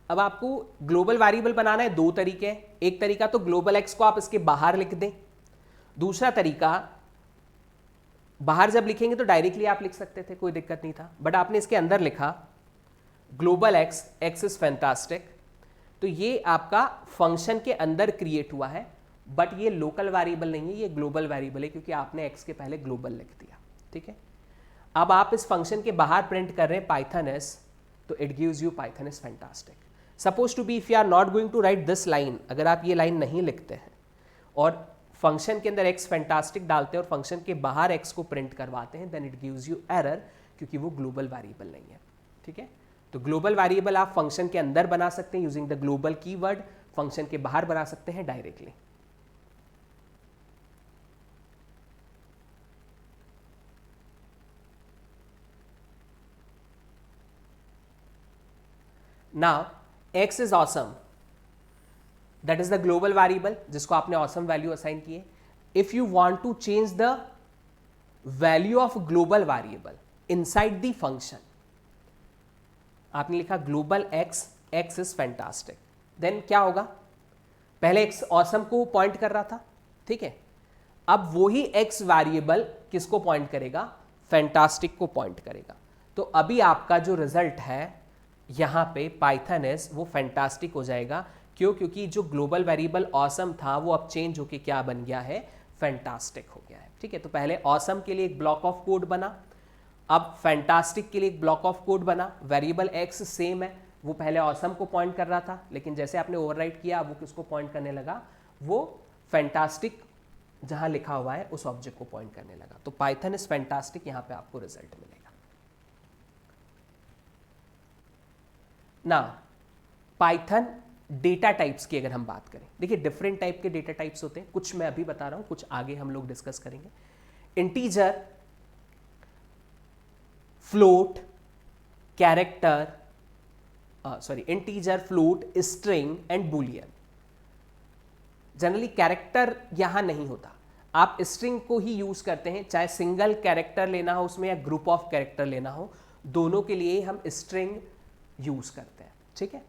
अब आपको global variable बनाना है दो तरीके। एक तरीका तो ग्लोबल x को आप इसके बाहर लिख दें, दूसरा तरीका बाहर जब लिखेंगे तो डायरेक्टली आप लिख सकते थे, कोई दिक्कत नहीं था, बट आपने इसके अंदर लिखा global x, x is fantastic. तो ये आपका फंक्शन के अंदर क्रिएट हुआ है, बट ये लोकल वेरिएबल नहीं है, ये ग्लोबल वेरिएबल है, क्योंकि आपने एक्स के पहले ग्लोबल लिख दिया, ठीक है। अब आप इस फंक्शन के बाहर प्रिंट कर रहे हैं पाइथन एस, तो it gives you Python is fantastic. Suppose to be if you are not going to write this line, अगर आप ये लाइन नहीं लिखते हैं और फंक्शन के अंदर x फैंटास्टिक डालते हैं और फंक्शन के बाहर x को प्रिंट करवाते हैं, then it gives you error, क्योंकि वो ग्लोबल वेरिएबल नहीं है, ठीक है। तो ग्लोबल वेरिएबल आप फंक्शन के अंदर बना सकते हैं using the global keyword, function के बाहर बना सकते हैं directly. Now x is awesome, that is the global variable जिसको आपने ऑसम वैल्यू असाइन किए। If you want to change the value of global variable inside the function, आपने लिखा global x, x is fantastic, देन क्या होगा? पहले x awesome को पॉइंट कर रहा था, ठीक है। अब वही x वेरिएबल किसको पॉइंट करेगा? फैंटास्टिक को पॉइंट करेगा। तो अभी आपका जो रिजल्ट है यहां पे पाइथन इज, वो फैंटास्टिक हो जाएगा। क्यों? क्योंकि जो ग्लोबल वेरिएबल ऑसम था वो अब चेंज होके क्या बन गया है? फैंटास्टिक हो गया है, ठीक है। तो पहले ऑसम के लिए एक ब्लॉक ऑफ कोड बना, अब फैंटास्टिक के लिए एक ब्लॉक ऑफ कोड बना। वेरिएबल x सेम है, वो पहले ऑसम को पॉइंट कर रहा था, लेकिन जैसे आपने ओवरराइट किया वो किसको पॉइंट करने लगा? वो फैंटास्टिक जहां लिखा हुआ है उस ऑब्जेक्ट को पॉइंट करने लगा। तो पाइथन इज फैंटास्टिक, यहां पे आपको रिजल्ट मिलेगा। ना पाइथन डेटा टाइप्स की अगर हम बात करें, देखिए डिफरेंट टाइप के डेटा टाइप्स होते हैं, कुछ मैं अभी बता रहा हूं, कुछ आगे हम लोग डिस्कस करेंगे। Integer, float, character, integer, float, string and Boolean. Generally character यहां नहीं होता, आप स्ट्रिंग को ही यूज करते हैं, चाहे सिंगल कैरेक्टर लेना हो उसमें या ग्रुप ऑफ कैरेक्टर लेना हो, दोनों के लिए हम स्ट्रिंग यूज करते हैं, ठीक है।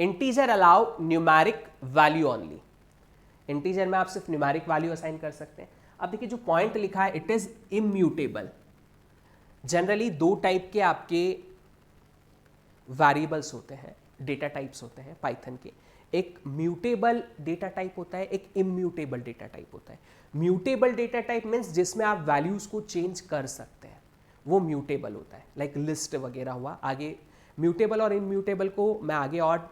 Integer allow numeric value only, integer में आप सिर्फ न्यूमेरिक वैल्यू असाइन कर सकते हैं। अब देखिए जो पॉइंट लिखा है इट इज इम्यूटेबल। जनरली दो टाइप के आपके वेरिएबल्स होते हैं, डेटा टाइप्स होते हैं पाइथन के। एक म्यूटेबल डेटा टाइप होता है, एक इम्यूटेबल डेटा टाइप होता है। म्यूटेबल डेटा टाइप मीन्स जिसमें आप वैल्यूज को चेंज कर सकते हैं, वो म्यूटेबल होता है, लाइक लिस्ट वगैरह हुआ। आगे म्यूटेबल और इम्यूटेबल को मैं आगे और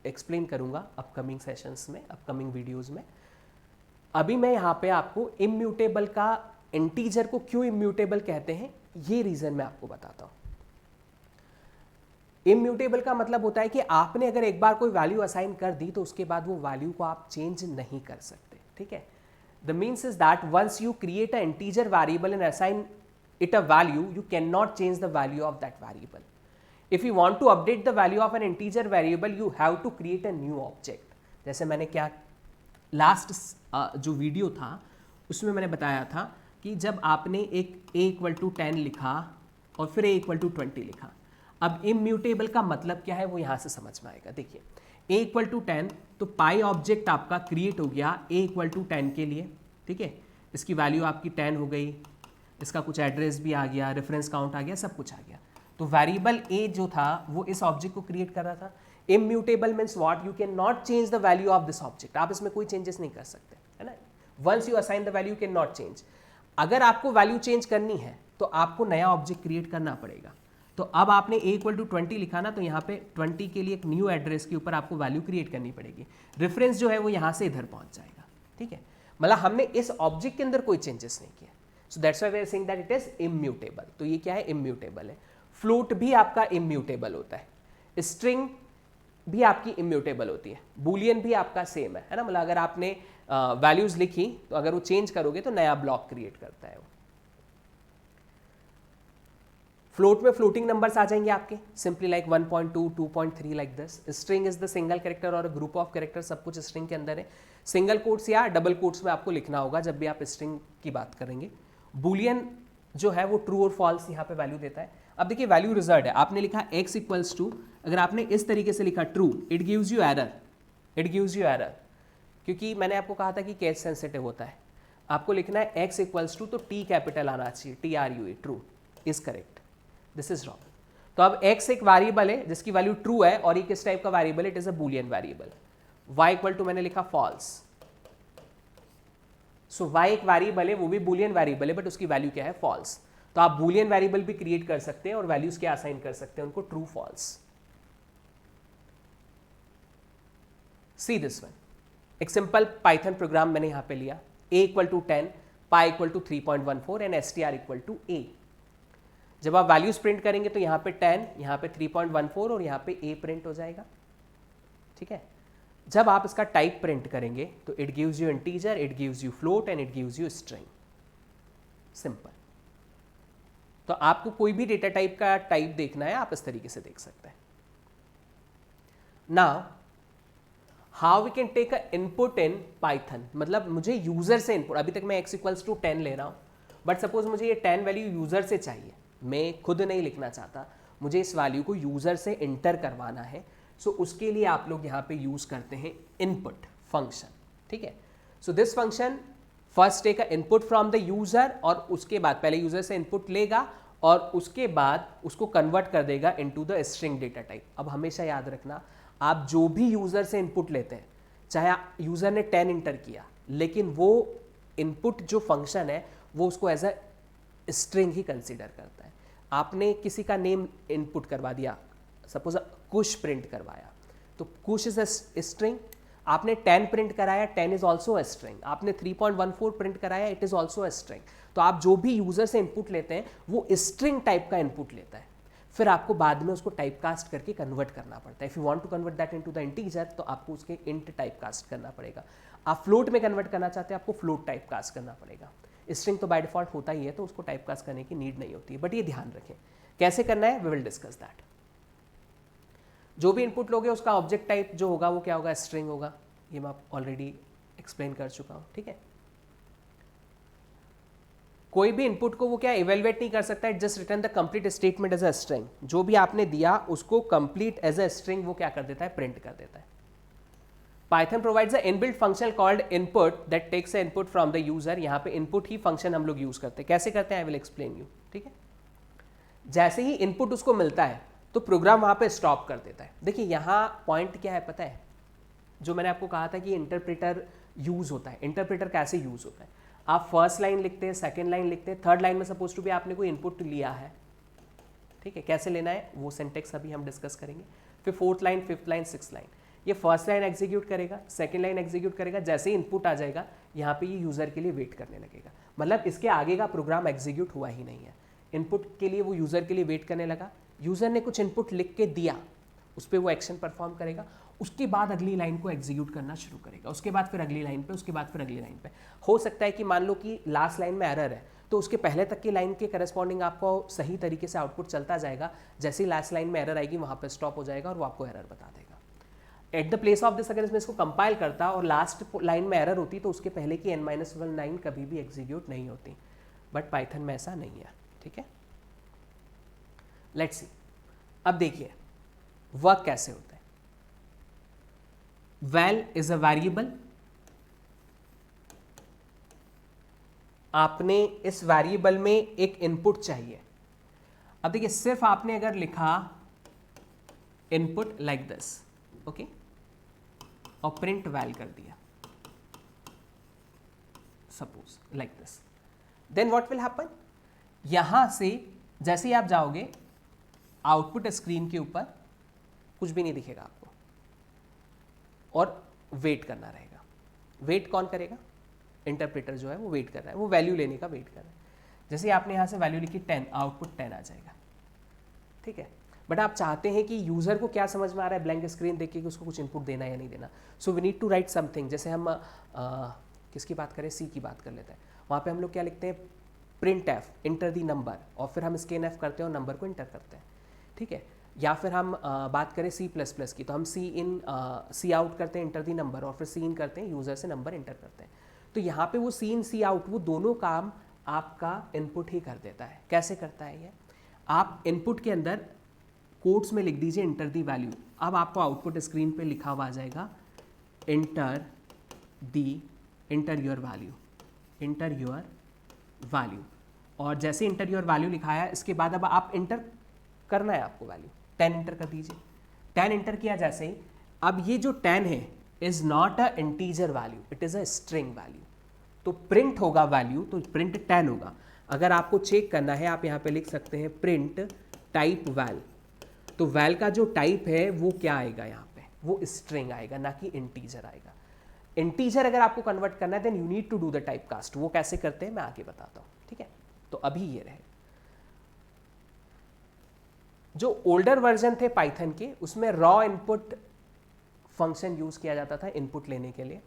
एक्सप्लेन करूंगा अपकमिंग सेशंस में, अपकमिंग वीडियोस में। अभी मैं यहाँ पे आपको इम्यूटेबल का, इंटीजर को क्यों इम्यूटेबल कहते हैं ये रीजन मैं आपको बताता हूँ। इम्यूटेबल का मतलब होता है कि आपने अगर एक बार कोई वैल्यू असाइन कर दी तो उसके बाद वो वैल्यू को आप चेंज नहीं कर सकते, ठीक है। The means is that once you create a integer variable and assign it a value, you cannot change the value of that variable. If you want to update the value of an integer variable, you have to create a new object. जैसे मैंने क्या last जो video था उसमें मैंने बताया था कि जब आपने एक a इक्वल टू 10 लिखा और फिर a इक्वल टू 20 लिखा, अब इम्यूटेबल का मतलब क्या है वो यहाँ से समझ में आएगा। देखिए a इक्वल टू 10 तो पाई ऑब्जेक्ट आपका क्रिएट हो गया a इक्वल टू 10 के लिए, ठीक है। इसकी वैल्यू आपकी 10 हो गई, इसका कुछ एड्रेस भी आ गया, रेफरेंस काउंट आ गया, सब कुछ आ गया। तो वेरिएबल a जो था वो इस ऑब्जेक्ट को क्रिएट कर रहा था। Immutable means what, you can not change the value of this object, आप इसमें कोई चेंजेस नहीं कर सकते, है ना। Once you assign the value can not change. अगर आपको वैल्यू चेंज करनी है तो आपको नया ऑब्जेक्ट क्रिएट करना पड़ेगा। तो अब आपने a इक्वल टू 20 लिखा ना, तो यहाँ पे 20 के लिए एक न्यू एड्रेस के ऊपर आपको वैल्यू क्रिएट करनी पड़ेगी। रेफरेंस जो है वो यहाँ से इधर पहुँच जाएगा, ठीक है। मतलब हमने इस ऑब्जेक्ट के अंदर कोई चेंजेस नहीं किया। So that's why we are saying that it is immutable. तो ये क्या है, immutable है। फ्लोट भी आपका immutable होता है, स्ट्रिंग भी आपकी immutable होती है, बूलियन भी आपका सेम है ना। मतलब अगर आपने वैल्यूज लिखी तो अगर वो चेंज करोगे तो नया ब्लॉक क्रिएट करता है वो। फ्लोट में फ्लोटिंग नंबर्स आ जाएंगे आपके, simply like 1.2, 2.3 like this. String is the single character और ग्रुप ऑफ कैरेक्टर, सब कुछ स्ट्रिंग के अंदर है। सिंगल कोट्स या डबल कोट्स में आपको लिखना होगा जब भी आप स्ट्रिंग की बात करेंगे। बूलियन जो है वो ट्रू और फॉल्स यहाँ पे वैल्यू देता है। अब देखिए वैल्यू रिजल्ट है, आपने लिखा x इक्वल्स टू, अगर आपने इस तरीके से लिखा true, it gives you error, it gives you error, क्योंकि मैंने आपको कहा था कि केस सेंसिटिव होता है। आपको लिखना है x इक्वल्स टू, तो t कैपिटल आना चाहिए, TRUE, true is correct, this is wrong. तो अब x एक वेरिएबल है जिसकी वैल्यू ट्रू है और ये किस टाइप का variable, it is a Boolean variable. y equal to मैंने लिखा फॉल्स, सो y एक वेरिएबल है, वो भी बूलियन वेरिएबल है, बट उसकी वैल्यू क्या है, फॉल्स। तो आप बूलियन वेरिएबल भी क्रिएट कर सकते हैं और वैल्यूज क्या असाइन कर सकते हैं उनको, true false. See this one, एक सिंपल पाइथन प्रोग्राम मैंने यहां पे लिया, a equal to 10, pi equal to 3.14 and str equal to a। जब आप वैल्यूज प्रिंट करेंगे तो यहां पे 10, यहां पे 3.14 और यहां पे a प्रिंट हो जाएगा, ठीक है। जब आप इसका टाइप प्रिंट करेंगे तो it gives you integer, it gives you float and it gives you string, simple. तो आपको कोई भी डेटा टाइप का टाइप देखना है, आप इस तरीके से देख सकते हैं। Now how we can take a input in Python, मतलब मुझे यूजर से इनपुट, अभी तक मैं x इक्वल्स टू 10 ले रहा हूं, बट सपोज मुझे ये 10 वैल्यू यूजर से चाहिए, मैं खुद नहीं लिखना चाहता, मुझे इस वैल्यू को यूजर से इंटर करवाना है। सो उसके लिए आप लोग यहाँ पे यूज करते हैं इनपुट फंक्शन, ठीक है। So this function first take a input from the user, और उसके बाद पहले यूजर से इनपुट लेगा और उसके बाद उसको कन्वर्ट कर देगा into the string data type. अब हमेशा याद रखना, आप जो भी यूजर से इनपुट लेते हैं, चाहे यूजर ने 10 इंटर किया, लेकिन वो इनपुट जो फंक्शन है वो उसको एज अ स्ट्रिंग ही कंसीडर करता है। आपने किसी का नेम इनपुट करवा दिया, सपोज कुश प्रिंट करवाया, तो कुश इज अ स्ट्रिंग। आपने 10 प्रिंट कराया, 10 इज ऑल्सो अ स्ट्रिंग। आपने 3.14 प्रिंट कराया, it is also a string. तो आप जो भी यूजर से इनपुट लेते हैं वो स्ट्रिंग टाइप का इनपुट लेता है, फिर आपको बाद में उसको टाइप कास्ट करके कन्वर्ट करना पड़ता है। If you want to convert that into the integer, तो आपको उसके इंट टाइप कास्ट करना पड़ेगा। आप फ्लोट में कन्वर्ट करना चाहते हैं, आपको फ्लोट टाइप कास्ट करना पड़ेगा। स्ट्रिंग तो बाय डिफॉल्ट होता ही है, तो उसको टाइप कास्ट करने की नीड नहीं होती है, बट ये ध्यान रखें कैसे करना है, वी विल डिस्कस दैट। जो भी इनपुट लोगे उसका ऑब्जेक्ट टाइप जो होगा वो क्या होगा, स्ट्रिंग होगा। ये मैं ऑलरेडी एक्सप्लेन कर चुका हूं, ठीक है। कोई भी इनपुट को वो क्या इवेलुएट नहीं कर सकता, it just return the complete statement as a string. जो भी आपने दिया उसको कंप्लीट एज अ स्ट्रिंग वो क्या कर देता है, प्रिंट कर देता है। Python provides a inbuilt function called input that takes a input from the user. यहाँ पे इनपुट ही फंक्शन हम लोग यूज करते हैं। कैसे करते हैं आई विल एक्सप्लेन यू, ठीक है। जैसे ही इनपुट उसको मिलता है तो प्रोग्राम वहां पे स्टॉप कर देता है। देखिए यहाँ पॉइंट क्या है पता है, जो मैंने आपको कहा था कि इंटरप्रेटर यूज होता है। इंटरप्रेटर कैसे यूज होता है, आप फर्स्ट लाइन लिखते हैं, सेकेंड लाइन लिखते हैं, थर्ड लाइन में सपोज टू भी आपने कोई इनपुट लिया है, ठीक है, कैसे लेना है वो सिंटेक्स अभी हम डिस्कस करेंगे। फिर fourth line, fifth line, six line, ये फर्स्ट लाइन एग्जीक्यूट करेगा, सेकेंड लाइन एग्जीक्यूट करेगा, जैसे ही इनपुट आ जाएगा यहाँ पे ये यूजर के लिए वेट करने लगेगा। मतलब इसके आगे का प्रोग्राम एग्जीक्यूट हुआ ही नहीं है, इनपुट के लिए वो यूजर के लिए वेट करने लगा। यूजर ने कुछ इनपुट लिख के दिया, उस पर वो एक्शन परफॉर्म करेगा, उसके बाद अगली लाइन को एग्जीक्यूट करना शुरू करेगा, उसके बाद फिर अगली लाइन पे, उसके बाद फिर अगली लाइन पे। हो सकता है कि मान लो कि लास्ट लाइन में एरर है, तो उसके पहले तक की लाइन के करस्पॉन्डिंग आपको सही तरीके से आउटपुट चलता जाएगा, जैसे ही लास्ट लाइन में एरर आएगी वहाँ पर स्टॉप हो जाएगा और वो आपको एरर बता देगा। At the place of this अगर इसमें इसको कंपाइल करता और लास्ट लाइन में एरर होती तो उसके पहले की n-1 लाइन कभी भी एग्जीक्यूट नहीं होती, बट पाइथन में ऐसा नहीं है, ठीक है। लेट्स सी, अब देखिए वर्क कैसे होता है। वैल इज अ वेरिएबल, आपने इस वेरिएबल में एक इनपुट चाहिए। अब देखिए सिर्फ आपने अगर लिखा इनपुट लाइक दिस, ओके, और प्रिंट वैल कर दिया suppose like this, then what will happen, यहां से जैसे ही आप जाओगे आउटपुट स्क्रीन के ऊपर कुछ भी नहीं दिखेगा आपको और वेट करना रहेगा। वेट कौन करेगा, इंटरप्रेटर जो है वो वेट कर रहा है, वो वैल्यू लेने का वेट कर रहा है। जैसे आपने यहां से वैल्यू लिखी 10, आउटपुट 10 आ जाएगा, ठीक है। बट आप चाहते हैं कि यूजर को क्या समझ में आ रहा है ब्लैंक स्क्रीन देख के कि उसको कुछ इनपुट देना है या नहीं देना। So we need to write something. जैसे हम किसकी बात करें, सी की बात कर लेते हैं। वहाँ पे हम लोग क्या लिखते हैं, print F, inter the number, और फिर हम स्कैन एफ करते हैं और नंबर को इंटर करते हैं, ठीक है। या फिर हम बात करें C++ की, तो हम सी आउट करते हैं, इंटर दी नंबर, और फिर सी इन करते हैं, यूजर से नंबर इंटर करते हैं। तो यहाँ पे वो सी इन सी आउट वो दोनों काम आपका इनपुट ही कर देता है। कैसे करता है ये, आप इनपुट के अंदर कोट्स में लिख दीजिए इंटर दी वैल्यू, अब आपको आउटपुट स्क्रीन पे लिखा हुआ आ जाएगा inter your value, inter your value. और जैसे इंटर योर वैल्यू लिखाया, इसके बाद अब आप इंटर करना है आपको वैल्यू, 10 इंटर कर दीजिए। 10 इंटर किया जैसे ही, अब ये जो 10 है is not a integer value, it is a string value. तो प्रिंट होगा वैल्यू, तो प्रिंट 10 होगा। अगर आपको चेक करना है आप यहाँ पे लिख सकते हैं प्रिंट टाइप वैल, तो वैल का जो टाइप है वो क्या आएगा, यहाँ पे वो स्ट्रिंग आएगा, ना कि इंटीजर आएगा। इंटीजर अगर आपको कन्वर्ट करना है then you need to do the type cast. वो कैसे करते हैं मैं आगे बताता हूँ, ठीक है। तो अभी ये रहे, जो ओल्डर वर्जन थे पाइथन के, उसमें रॉ इनपुट फंक्शन यूज किया जाता था इनपुट लेने के लिए।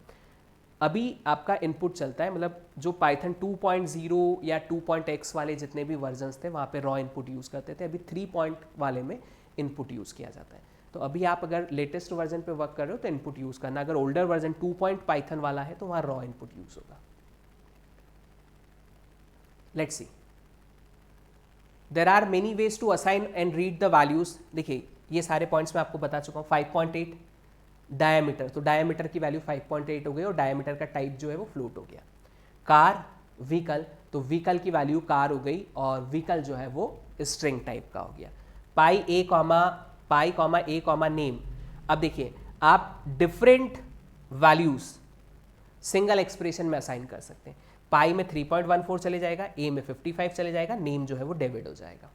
अभी आपका इनपुट चलता है, मतलब जो पाइथन 2.0 या 2.x वाले जितने भी वर्जन्स थे वहाँ पे रॉ इनपुट यूज़ करते थे। अभी 3 वाले में इनपुट यूज़ किया जाता है। तो अभी आप अगर लेटेस्ट वर्जन पे वर्क कर रहे हो तो इनपुट यूज़ करना, अगर ओल्डर वर्जन 2. पाइथन वाला है तो वहाँ रॉ इनपुट यूज़ होगा। Let's see, there are many ways to assign and read the values. देखिए ये सारे पॉइंट्स मैं आपको बता चुका हूँ। 5.8 डायमीटर, तो डायमीटर की वैल्यू 5.8 हो गई और डायमीटर का टाइप जो है वो फ्लोट हो गया। कार, व्हीकल, तो व्हीकल की वैल्यू कार हो गई और व्हीकल जो है वो स्ट्रिंग टाइप का हो गया। पाई ए कॉमा नेम। अब देखिए आप डिफरेंट वैल्यूज सिंगल एक्सप्रेशन में असाइन कर सकते हैं। पाई में 3.14 चले जाएगा, ए में 55 चले जाएगा, नेम जो है वो डेविड हो जाएगा।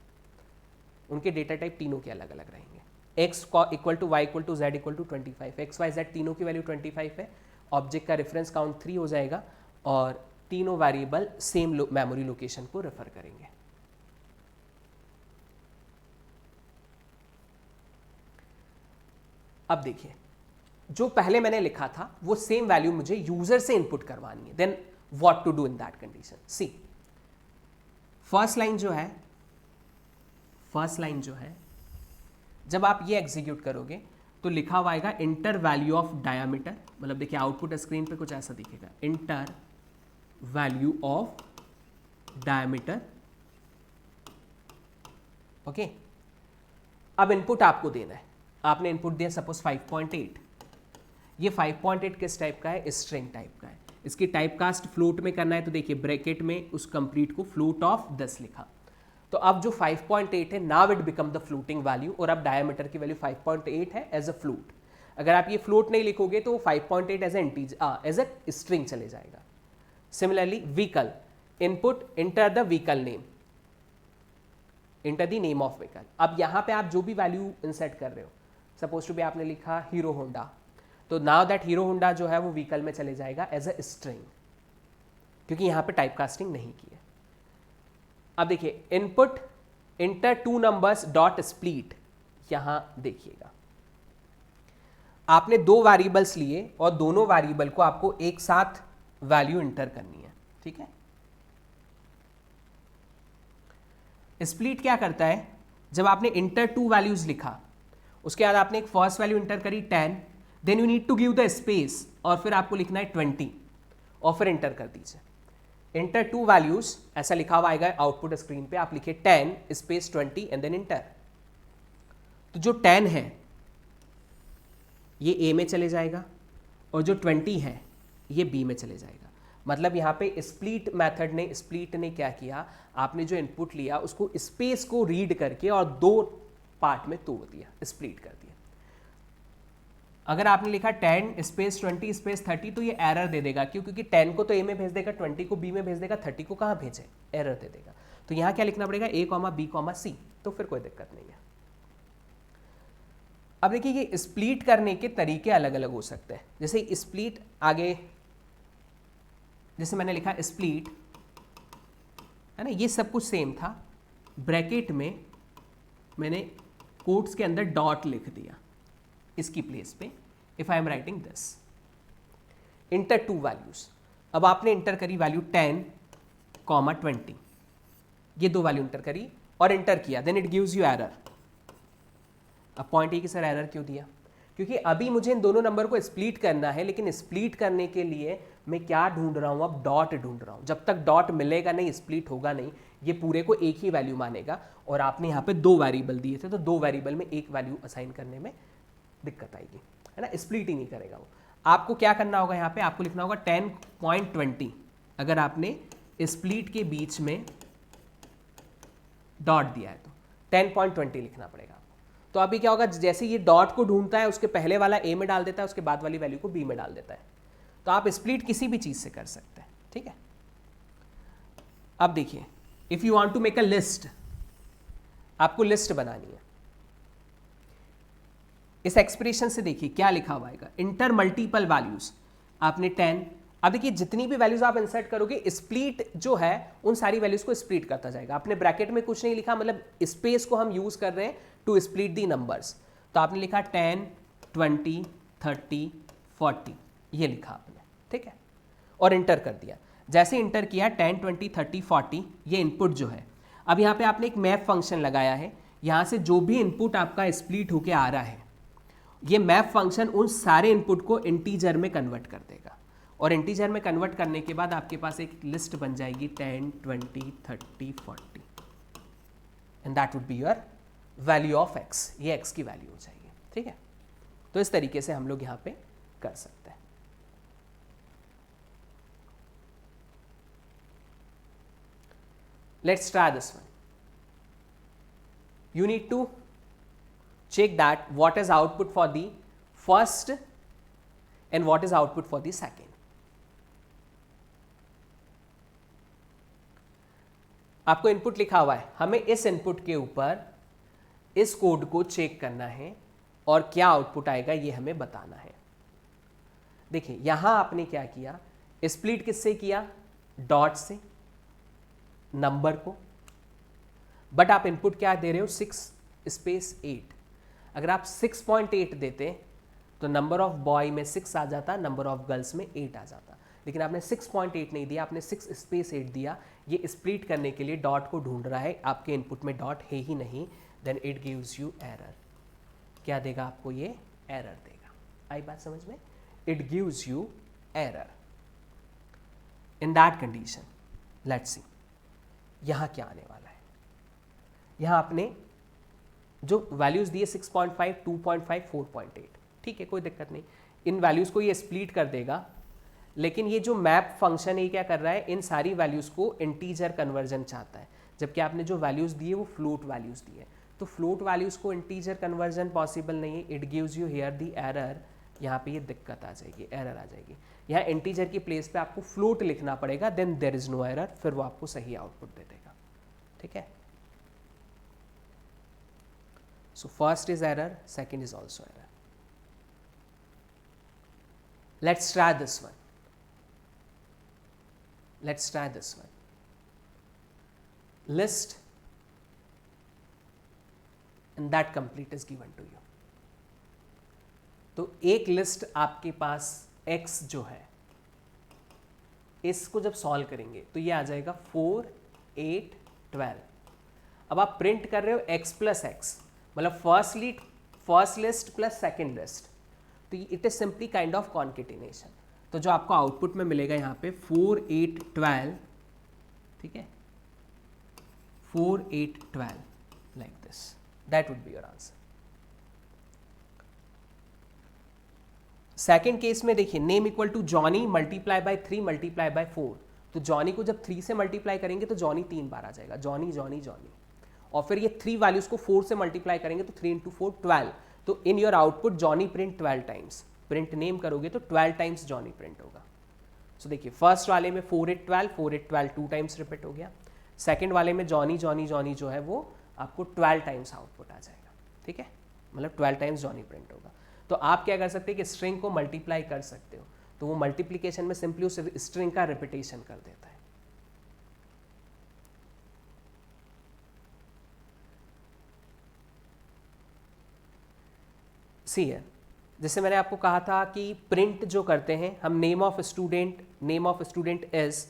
उनके डेटा टाइप तीनों के अलग अलग रहेंगे। x equal to y equal to z equal to 25, x y z तीनों की वैल्यू 25 है। ऑब्जेक्ट का रेफरेंस काउंट 3 हो जाएगा और तीनों वेरिएबल सेम मेमोरी लोकेशन को रेफर करेंगे। अब देखिए जो पहले मैंने लिखा था वो सेम वैल्यू मुझे यूजर से इनपुट करवानी है। Then what to do in that condition, see first line जो है जब आप ये एग्जीक्यूट करोगे तो लिखा हुआ आएगा इंटर वैल्यू ऑफ डायामीटर। मतलब देखिए आउटपुट स्क्रीन पे कुछ ऐसा दिखेगा, inter value of diameter, okay. अब इनपुट आपको देना है, आपने इनपुट दिया सपोज 5.8। ये 5.8 किस टाइप का है, स्ट्रिंग टाइप का है। इसकी टाइप कास्ट फ्लोट में करना है तो देखिए ब्रैकेट में उस कंप्लीट को फ्लोट ऑफ 10 लिखा। तो अब जो 5.8 है now it become the floating value, और अब डायमीटर की वैल्यू 5.8 है एज अ फ्लोट। अगर आप ये फ्लोट नहीं लिखोगे तो 5.8 एज अ स्ट्रिंग चले जाएगा। Similarly vehicle, input enter the vehicle name, enter the name of vehicle. अब यहां पे आप जो भी वैल्यू इंसर्ट कर रहे हो, सपोज टू भी आपने लिखा हीरो होंडा, तो नाउ दैट हीरो होंडा जो है वो व्हीकल में चले जाएगा एज अ स्ट्रिंग, क्योंकि यहां पे टाइप कास्टिंग नहीं की है। अब देखिए input inter 2 numbers dot split, यहां देखिएगा आपने 2 वेरिएबल्स लिए और दोनों वेरिएबल को आपको एक साथ वैल्यू इंटर करनी है, ठीक है। स्प्लिट क्या करता है, जब आपने इंटर 2 वैल्यूज लिखा, उसके बाद आपने एक फर्स्ट वैल्यू इंटर करी 10, then you need to give the space और फिर आपको लिखना है 20 और फिर इंटर कर दीजिए। इंटर 2 वैल्यूज ऐसा लिखा हुआ आएगा आउटपुट स्क्रीन पे, आप लिखिए 10 स्पेस 20 एंड देन इंटर। तो जो 10 है ये ए में चले जाएगा और जो 20 है ये बी में चले जाएगा। मतलब यहाँ पे स्प्लिट मेथड ने, स्प्लिट ने क्या किया, आपने जो इनपुट लिया उसको स्पेस को रीड करके और 2 पार्ट में तोड़ दिया, स्प्लिट कर दिया। अगर आपने लिखा 10 स्पेस 20 स्पेस 30 तो ये एरर दे देगा, क्यों, क्योंकि 10 को तो ए में भेज देगा, 20 को बी में भेज देगा, 30 को कहाँ भेजे, एरर दे देगा। तो यहाँ क्या लिखना पड़ेगा, ए कॉमा बी कॉमा सी, तो फिर कोई दिक्कत नहीं है। अब देखिए ये स्प्लिट करने के तरीके अलग अलग हो सकते हैं। जैसे स्प्लिट आगे, जैसे मैंने लिखा स्प्लिट है ना, ये सब कुछ सेम था, ब्रैकेट में मैंने कोट्स के अंदर डॉट लिख दिया इसकी प्लेस पे, if I am writing this inter 2 values. अब आपने इंटर करी वैल्यू 10 कॉमा 20, ये 2 वैल्यू इंटर करी और इंटर किया, then it gives you error. अब पॉइंट है कि सर एरर क्यों दिया, क्योंकि अभी मुझे इन दोनों नंबर को स्प्लिट करना है, लेकिन स्प्लिट करने के लिए मैं क्या ढूंढ रहा हूं, अब डॉट ढूंढ रहा हूं। जब तक डॉट मिलेगा नहीं, स्प्लिट होगा नहीं, ये पूरे को एक ही वैल्यू मानेगा। और आपने यहाँ पे 2 वेरिएबल दिए थे, तो 2 वेरिएबल में एक वैल्यू असाइन करने में दिक्कत आएगी, है ना, स्प्लिट ही नहीं करेगा वो। आपको क्या करना होगा, यहाँ पे आपको लिखना होगा 10.20। अगर आपने स्प्लिट के बीच में डॉट दिया है तो 10.20 लिखना पड़ेगा। तो अभी क्या होगा, जैसे ये डॉट को ढूंढता है उसके पहले वाला ए में डाल देता है, उसके बाद वाली वैल्यू को बी में डाल देता है। तो आप स्प्लिट किसी भी चीज से कर सकते हैं, ठीक है। अब देखिए if you want to make a list, आपको लिस्ट बनानी है। इस एक्सप्रेशन से देखिए क्या लिखा हुआ है, इंटर मल्टीपल वैल्यूज, आपने 10। अब देखिए जितनी भी वैल्यूज आप इंसर्ट करोगे, स्प्लिट जो है उन सारी वैल्यूज को स्प्लिट करता जाएगा। आपने ब्रैकेट में कुछ नहीं लिखा, मतलब स्पेस को हम यूज कर रहे हैं टू स्प्लिट दी नंबर्स। तो आपने लिखा 10 20 30 40, ये लिखा आपने, ठीक है, और इंटर कर दिया। जैसे इंटर किया 10 20 30 40, ये इनपुट जो है, अब यहाँ पे आपने एक मैप फंक्शन लगाया है। यहाँ से जो भी इनपुट आपका स्प्लिट होके आ रहा है, ये मैप फंक्शन उन सारे इनपुट को इंटीजर में कन्वर्ट कर देगा, और इंटीजर में कन्वर्ट करने के बाद आपके पास एक लिस्ट बन जाएगी 10 20 30 40, and that would be your value of x. ये एक्स की वैल्यू हो जाएगी, ठीक है। तो इस तरीके से हम लोग यहाँ पे कर सकते हैं। Let's try this one. You need to check that what is output for the first and what is output for the second. आपको इनपुट लिखा हुआ है, हमें इस इनपुट के ऊपर इस कोड को चेक करना है और क्या आउटपुट आएगा ये हमें बताना है। देखिए यहां आपने क्या किया, स्प्लिट किससे किया, डॉट से नंबर को, बट आप इनपुट क्या दे रहे हो, 6 स्पेस 8। अगर आप 6.8 देते तो नंबर ऑफ बॉय में 6 आ जाता, नंबर ऑफ गर्ल्स में 8 आ जाता, लेकिन आपने 6.8 नहीं दिया, आपने 6 स्पेस 8 दिया। ये स्प्लिट करने के लिए डॉट को ढूंढ रहा है, आपके इनपुट में डॉट है ही नहीं, then it gives you error. क्या देगा आपको, ये एरर देगा। आई बात समझ में, it gives you error. In that condition let's see यहां क्या आने वाला है। यहां आपने जो वैल्यूज दिए 6.5 2.5 4.8, ठीक है, कोई दिक्कत नहीं। इन वैल्यूज़ को ये स्प्लिट कर देगा, लेकिन ये जो मैप फंक्शन है क्या कर रहा है, इन सारी वैल्यूज़ को इंटीजर कन्वर्जन चाहता है, जबकि आपने जो वैल्यूज़ दिए वो फ्लोट वैल्यूज़ दिए। तो फ्लोट वैल्यूज़ को इंटीजर कन्वर्जन पॉसिबल नहीं है, it gives you here the error. यहाँ पे ये दिक्कत आ जाएगी, एरर आ जाएगी। यहाँ इंटीजर की प्लेस पे आपको फ्लोट लिखना पड़ेगा, then there is no error, फिर वो आपको सही आउटपुट दे देगा। ठीक है, so first is error, second is also error. Let's try this one, let's try this one. List and that complete is given to you. तो एक लिस्ट आपके पास x जो है, इसको जब सॉल्व करेंगे तो ये आ जाएगा 4, 8, 12। अब आप प्रिंट कर रहे हो x प्लस एक्स, मतलब first list plus second list, तो it is simply kind of concatenation. तो जो आपको आउटपुट में मिलेगा यहाँ पे 4, 8, 12, ठीक है, 4, 8, 12 like this, that would be your answer. Second case में देखिए, name equal to Johnny multiply by 3 multiply by 4। तो जॉनी को जब 3 से मल्टीप्लाई करेंगे तो जॉनी 3 बार आ जाएगा, जॉनी जॉनी जॉनी। और फिर ये 3 वैल्यूज को 4 से मल्टीप्लाई करेंगे तो 3 × 4 12। तो in your output Johnny print 12 times. Print name करोगे तो 12 टाइम्स जॉनी प्रिंट होगा। सो देखिए, फर्स्ट वाले में 4, 8, 12, 4, 8, 12 2 टाइम्स रिपीट हो गया। सेकेंड वाले में जॉनी जॉनी जॉनी जो है वो आपको 12 टाइम्स आउटपुट आ जाएगा। ठीक है, मतलब 12 टाइम्स जॉनी प्रिंट होगा। तो आप क्या कर सकते हैं कि स्ट्रिंग को मल्टीप्लाई कर सकते हो, तो वो मल्टीप्लीकेशन में सिंपली उस स्ट्रिंग का रिपीटेशन कर देता है। सी है, जैसे मैंने आपको कहा था कि प्रिंट जो करते हैं हम, नेम ऑफ स्टूडेंट इज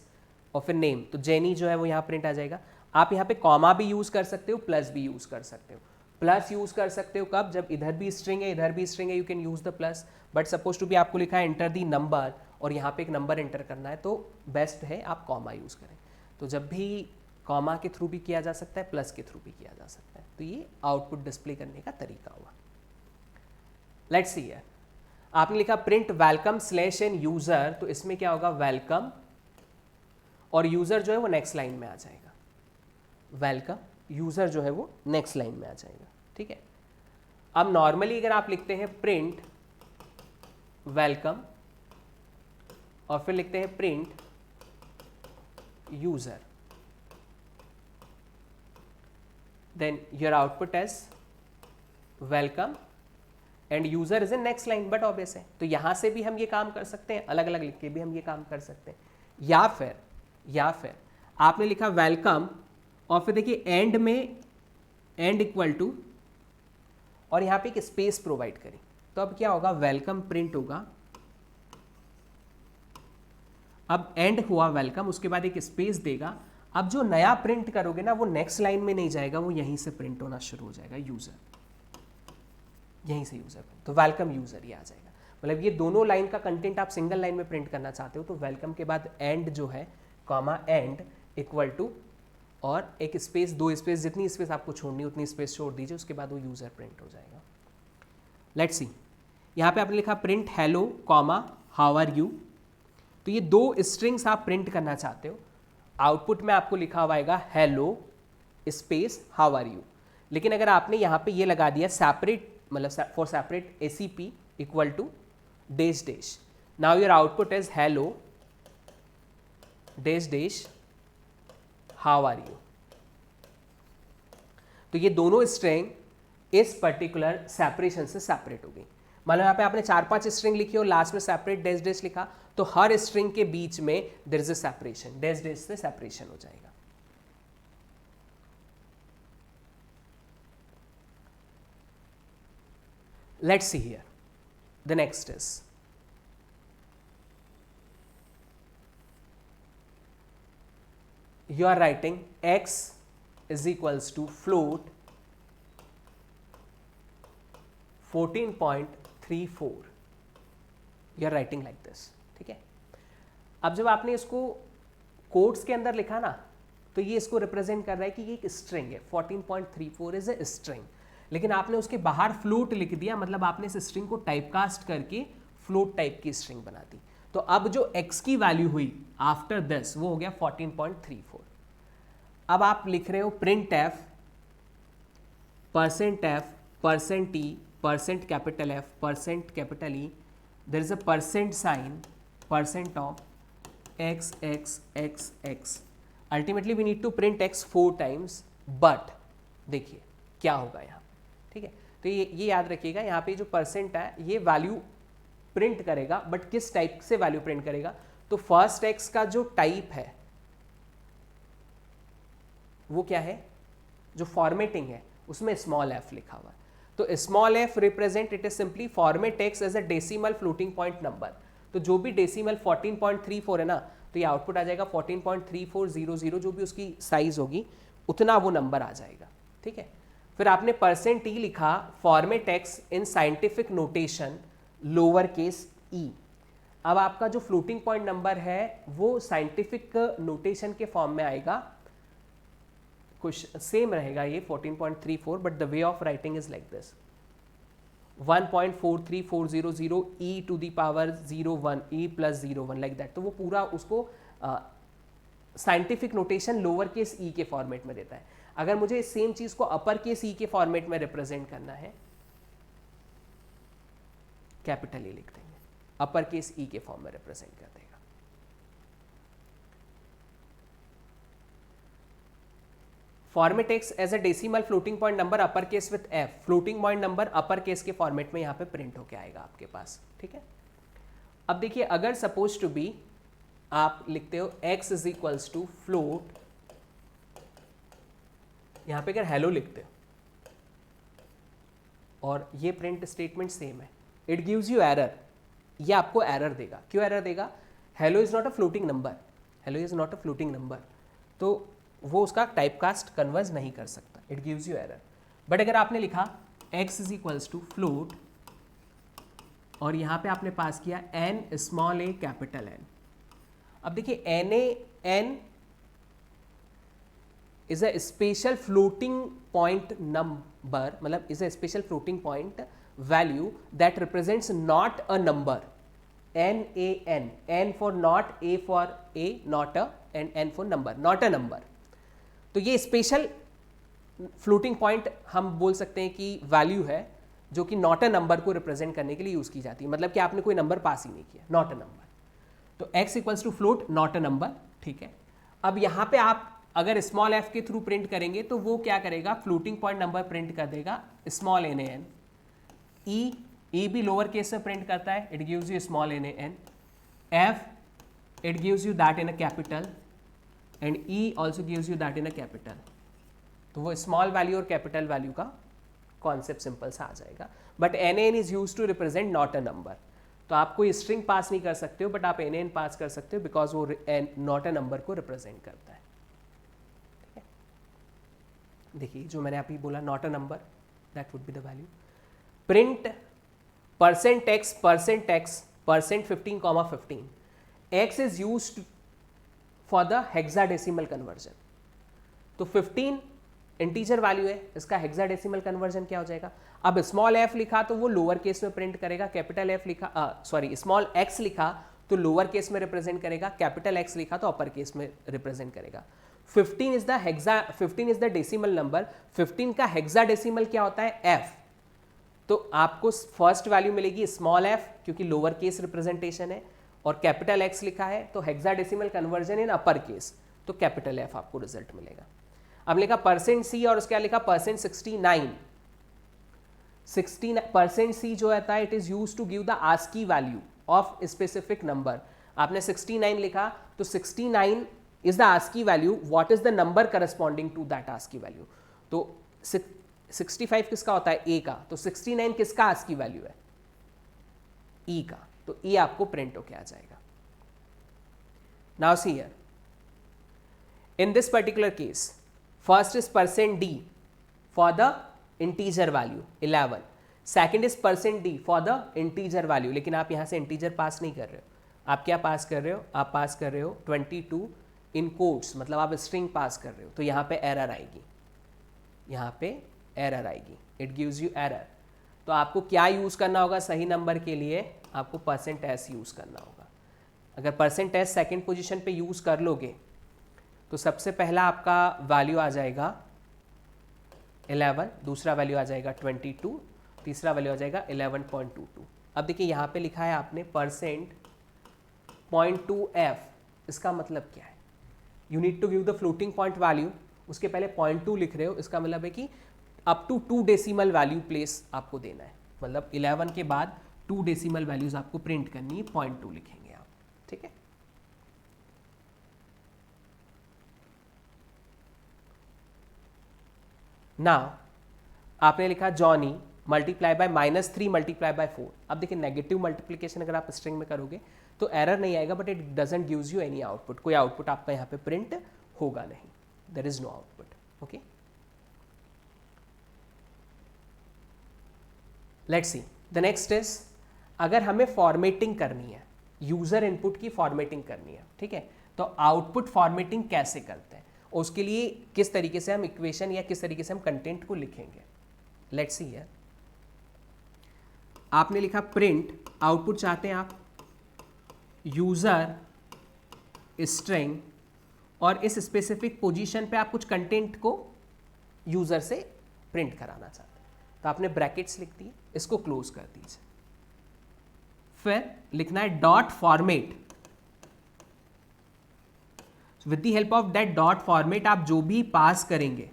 और फिर नेम, तो जेनी जो है वो यहाँ प्रिंट आ जाएगा। आप यहाँ पे कॉमा भी यूज कर सकते हो, प्लस भी यूज कर सकते हो। प्लस यूज कर सकते हो कब, जब इधर भी स्ट्रिंग है इधर भी स्ट्रिंग है, you can use the plus. But suppose to भी आपको लिखा है एंटर दी नंबर और यहाँ पे एक नंबर एंटर करना है, तो बेस्ट है आप कॉमा यूज करें। तो जब भी कॉमा के थ्रू भी किया जा सकता है, प्लस के थ्रू भी किया जा सकता है। तो ये आउटपुट डिस्प्ले करने का तरीका हुआ। लेट्स सी है, आपने लिखा print welcome slash n user, तो इसमें क्या होगा, वेलकम और यूजर जो है वो नेक्स्ट लाइन में आ जाएगा। वेलकम, यूजर जो है वो नेक्स्ट लाइन में आ जाएगा। ठीक है, अब नॉर्मली अगर आप लिखते हैं प्रिंट वेलकम और फिर लिखते हैं print user, then your output is welcome and user is in next line, but obvious है। तो यहां से भी हम ये काम कर सकते हैं, अलग अलग लिख के भी हम ये काम कर सकते हैं। या फिर आपने लिखा वेलकम और फिर देखिए एंड में एंड इक्वल टू और यहां पे एक स्पेस प्रोवाइड करी, तो अब क्या होगा, वेलकम प्रिंट होगा। अब एंड हुआ वेलकम, उसके बाद एक स्पेस देगा। अब जो नया प्रिंट करोगे ना वो नेक्स्ट लाइन में नहीं जाएगा, वो यहीं से प्रिंट होना शुरू हो जाएगा, यूजर, यहीं से यूजर। तो वेलकम यूजर ये आ जाएगा। मतलब ये दोनों लाइन का कंटेंट आप सिंगल लाइन में प्रिंट करना चाहते हो, तो वेलकम के बाद एंड जो है, कॉमा एंड इक्वल टू और एक स्पेस, 2 स्पेस, जितनी स्पेस आपको छोड़नी उतनी स्पेस छोड़ दीजिए, उसके बाद वो यूजर प्रिंट हो जाएगा। लेट्स सी, यहाँ पे आपने लिखा print hello comma how are you, तो ये 2 स्ट्रिंग्स आप प्रिंट करना चाहते हो। आउटपुट में आपको लिखा हुआ आएगा hello space how are you, लेकिन अगर आपने यहाँ पे ये लगा दिया सेपरेट, मतलब for separate ACP equal to dash dash, now your output is hello dash dash how are you. तो ये दोनों स्ट्रिंग इस पर्टिकुलर सेपरेशन से सेपरेट हो गई। मतलब यहाँ पे आपने 4-5 स्ट्रिंग लिखी और लास्ट में सेपरेट डैश डैश लिखा, तो हर स्ट्रिंग के बीच में there is a separation, dash dash से सेपरेशन हो जाएगा। Let's see here. The next is you are writing x is equals to float 14.34. You are writing like this. ठीक है, अब जब आपने इसको कोट्स के अंदर लिखा ना, तो ये इसको रिप्रेजेंट कर रहा है कि ये एक स्ट्रिंग है, 14.34 इज ए स्ट्रिंग। लेकिन आपने उसके बाहर फ्लोट लिख दिया, मतलब आपने इस स्ट्रिंग को टाइपकास्ट करके फ्लोट टाइप की स्ट्रिंग बना दी। तो अब जो x की वैल्यू हुई आफ्टर दिस वो हो गया 14.34। अब आप लिख रहे हो print f percent t percent capital F percent capital E, there is a percent sign percent of x x x x। Ultimately we need to print x 4 times, but देखिए क्या होगा यहाँ, ठीक है। तो ये याद रखिएगा, यहाँ पे जो परसेंट है ये वैल्यू प्रिंट करेगा, बट किस टाइप से वैल्यू प्रिंट करेगा, तो फर्स्ट x का जो टाइप है वो क्या है, जो फॉर्मेटिंग है उसमें स्मॉल f लिखा हुआ है। तो small f represent it is simply format x as a decimal floating point number. तो जो भी डेसिमल 14.34 है ना, तो ये आउटपुट आ जाएगा 14.3400, जो भी उसकी साइज होगी उतना वो नंबर आ जाएगा, ठीक है। फिर आपने परसेंट t लिखा, format x in scientific notation lower case e। अब आपका जो फ्लोटिंग पॉइंट नंबर है वो साइंटिफिक नोटेशन के फॉर्म में आएगा, कुछ सेम रहेगा ये 14.34, but the way of writing is like this 1.43400 e to the power 01 e plus 01 like that. तो वो पूरा उसको scientific notation lower case e के फॉर्मेट में देता है। अगर मुझे सेम चीज को अपर केस ई के फॉर्मेट में रिप्रेजेंट करना है, कैपिटल ए लिख देंगे, अपर केस ई के फॉर्म में रिप्रेजेंट कर देगा। Format x as a decimal floating point number upper case with f, floating point number upper case के फॉर्मेट में यहां पे प्रिंट होके आएगा आपके पास, ठीक है। अब देखिए, अगर सपोज टू बी आप लिखते हो x is equals to float, यहां पे अगर हेलो लिखते हो और ये प्रिंट स्टेटमेंट सेम है, इट गिव्स यू एरर, ये आपको एरर देगा। क्यों एरर देगा, hello is not a floating number, hello is not a floating number, तो वो उसका टाइपकास्ट कन्वर्ज नहीं कर सकता, it gives you error. But अगर आपने लिखा x is equals to float और यहां पे आपने पास किया n small a capital N, अब देखिए n is a special floating point number, मतलब is a special floating point value that represents not a number, n for not, a for a not a, and n for number, not a number. तो ये special floating point हम बोल सकते हैं कि value है जो कि नॉट अ नंबर को रिप्रेजेंट करने के लिए यूज की जाती है, मतलब कि आपने कोई नंबर पास ही नहीं किया, नॉट अ नंबर। तो x equals to float not a number, ठीक है। अब यहां पे आप अगर स्मॉल f के थ्रू प्रिंट करेंगे तो वो क्या करेगा, फ्लोटिंग पॉइंट नंबर प्रिंट कर देगा स्मॉल n, e भी लोअर केस में प्रिंट करता है, it gives you small n, f it gives you that in a capital and e also gives you that in a capital. तो वो small value और capital value का concept simple सा आ जाएगा। But n is use to represent not a number, तो आप कोई स्ट्रिंग पास नहीं कर सकते हो, बट आप एन पास कर सकते हो बिकॉज वो नॉट अ नंबर को रिप्रेजेंट करता है, ठीक है। देखिए जो मैंने अभी बोला not a number, that would be the value. Print %x percent 15,15, x is used for the hexadecimal conversion. तो 15 इंटीजर वैल्यू है, इसका हेक्साडेसिमल कन्वर्जन क्या हो जाएगा। अब स्मॉल f लिखा तो वो लोअर केस में प्रिंट करेगा, कैपिटल F लिखा स्मॉल x लिखा तो लोअर केस में रिप्रेजेंट करेगा, कैपिटल X लिखा तो अपर केस में रिप्रेजेंट करेगा। 15 इज द डेसिमल नंबर, 15 का हेक्साडेसिमल क्या होता है f, तो आपको फर्स्ट वैल्यू मिलेगी स्मॉल f क्योंकि लोअर केस रिप्रेजेंटेशन है, और कैपिटल X लिखा है तो hexadecimal conversion in upper case, तो कैपिटल F आपको रिजल्ट मिलेगा। अब लिखा %c और उसके लिखा %69, %c जो आता है it is use to give the ASCII value of specific number. आपने 69 लिखा तो 69 is the ASCII value, what is the number corresponding to that ASCII value. तो 65 किसका होता है, ए का, तो 69 किसका आस्की वैल्यू है, ई का, तो ई आपको प्रिंट होके आ जाएगा। Now see here, in this particular case first is %d for the integer value 11, second is %d for the integer value, लेकिन आप यहां से इंटीजर पास नहीं कर रहे हो, आप क्या पास कर रहे हो, आप पास कर रहे हो 22 इन कोट्स, मतलब आप स्ट्रिंग पास कर रहे हो, तो यहां पे एरर आएगी, यहां पे एरर आएगी, इट गिव्स यू एरर। तो आपको क्या यूज़ करना होगा सही नंबर के लिए? आपको %s यूज़ करना होगा। अगर %s सेकेंड पोजीशन पे यूज़ कर लोगे तो सबसे पहला आपका वैल्यू आ जाएगा 11, दूसरा वैल्यू आ जाएगा 22, तीसरा वैल्यू आ जाएगा 11.22। अब देखिए यहाँ पे लिखा है आपने %.2f, इसका मतलब क्या है? You need to give the floating point value, उसके पहले 0.2 लिख रहे हो, इसका मतलब है कि up to 2 decimal value place आपको देना है, मतलब 11 के बाद 2 डेसिमल वैल्यूज आपको प्रिंट करनी है, 0.2 लिखेंगे आप, ठीक है। ना आपने लिखा Johnny multiply by -3 multiply by 4। अब देखिए नेगेटिव मल्टीप्लीकेशन अगर आप स्ट्रिंग में करोगे तो एरर नहीं आएगा, but it doesn't gives you any output, कोई आउटपुट आपका यहाँ पे प्रिंट होगा नहीं, there is no output, okay. Let's see the next is, अगर हमें फॉर्मेटिंग करनी है, यूजर इनपुट की फॉर्मेटिंग करनी है, ठीक है, तो आउटपुट फॉर्मेटिंग कैसे करते हैं, उसके लिए किस तरीके से हम इक्वेशन या किस तरीके से हम कंटेंट को लिखेंगे। लेट्स सी हियर, आपने लिखा प्रिंट, आउटपुट चाहते हैं आप यूजर स्ट्रिंग, और इस स्पेसिफिक पोजीशन पे आप कुछ कंटेंट को यूजर से प्रिंट कराना चाहते हैं, तो आपने ब्रैकेट्स लिख दिए, इसको क्लोज कर दीजिए, फिर लिखना है dot format. With the help of that dot format आप जो भी पास करेंगे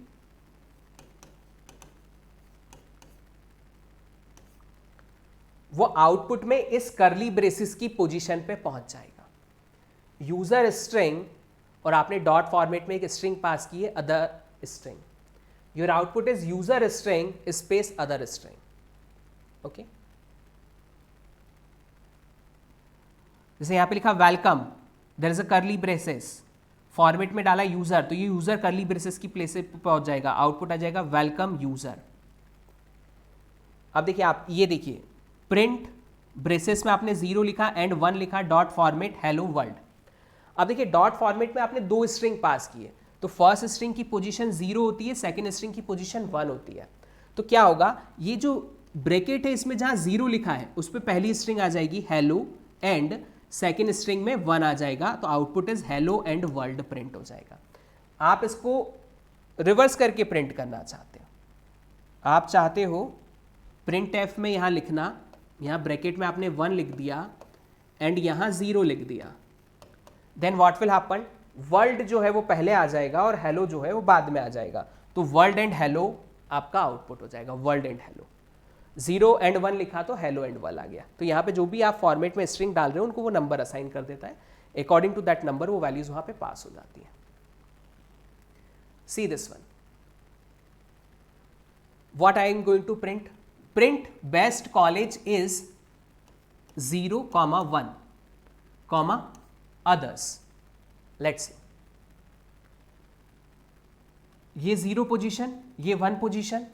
वो आउटपुट में इस करली ब्रेसिस की पोजीशन पे पहुंच जाएगा। यूजर स्ट्रिंग, और आपने डॉट फॉर्मेट में एक स्ट्रिंग पास की है other string, your output is user string space other string, okay. जैसे यहां पे लिखा वेलकम, देयर इज अ करली ब्रेसेस, फॉर्मेट में डाला यूजर, तो ये यूजर करली ब्रेसेस की प्लेस पे पहुंच जाएगा, आउटपुट आ जाएगा वेलकम यूजर। अब देखिए आप ये देखिए, प्रिंट ब्रेसेस में आपने 0 लिखा एंड 1 लिखा, डॉट फॉर्मेट हेलो वर्ल्ड। अब देखिए डॉट फॉर्मेट में आपने 2 स्ट्रिंग पास किए, तो फर्स्ट स्ट्रिंग की पोजीशन 0 होती है, सेकंड स्ट्रिंग की पोजीशन 1 होती है, तो क्या होगा, ये जो ब्रैकेट है इसमें जहां 0 लिखा है उस पर पहली स्ट्रिंग आ जाएगी हेलो, एंड सेकेंड स्ट्रिंग में 1 आ जाएगा, तो output is hello and world print हो जाएगा। आप इसको रिवर्स करके प्रिंट करना चाहते हो, आप चाहते हो प्रिंट एफ में यहां लिखना, यहां ब्रैकेट में आपने 1 लिख दिया एंड यहां 0 लिख दिया, then what will happen, world जो है वो पहले आ जाएगा और हेलो जो है वो बाद में आ जाएगा, तो वर्ल्ड एंड हेलो आपका आउटपुट हो जाएगा, वर्ल्ड एंड हेलो। 0 एंड 1 लिखा तो हेलो एंड 1 आ गया, तो यहाँ पे जो भी आप फॉर्मेट में स्ट्रिंग डाल रहे हो उनको वो नंबर असाइन कर देता है, अकॉर्डिंग टू दैट नंबर वो वैल्यूज वहां पे पास हो जाती है। See this one, what I am going to print, print best college is 0, 1, others। Let's see, ये 0 पोजीशन, ये 1 पोजीशन,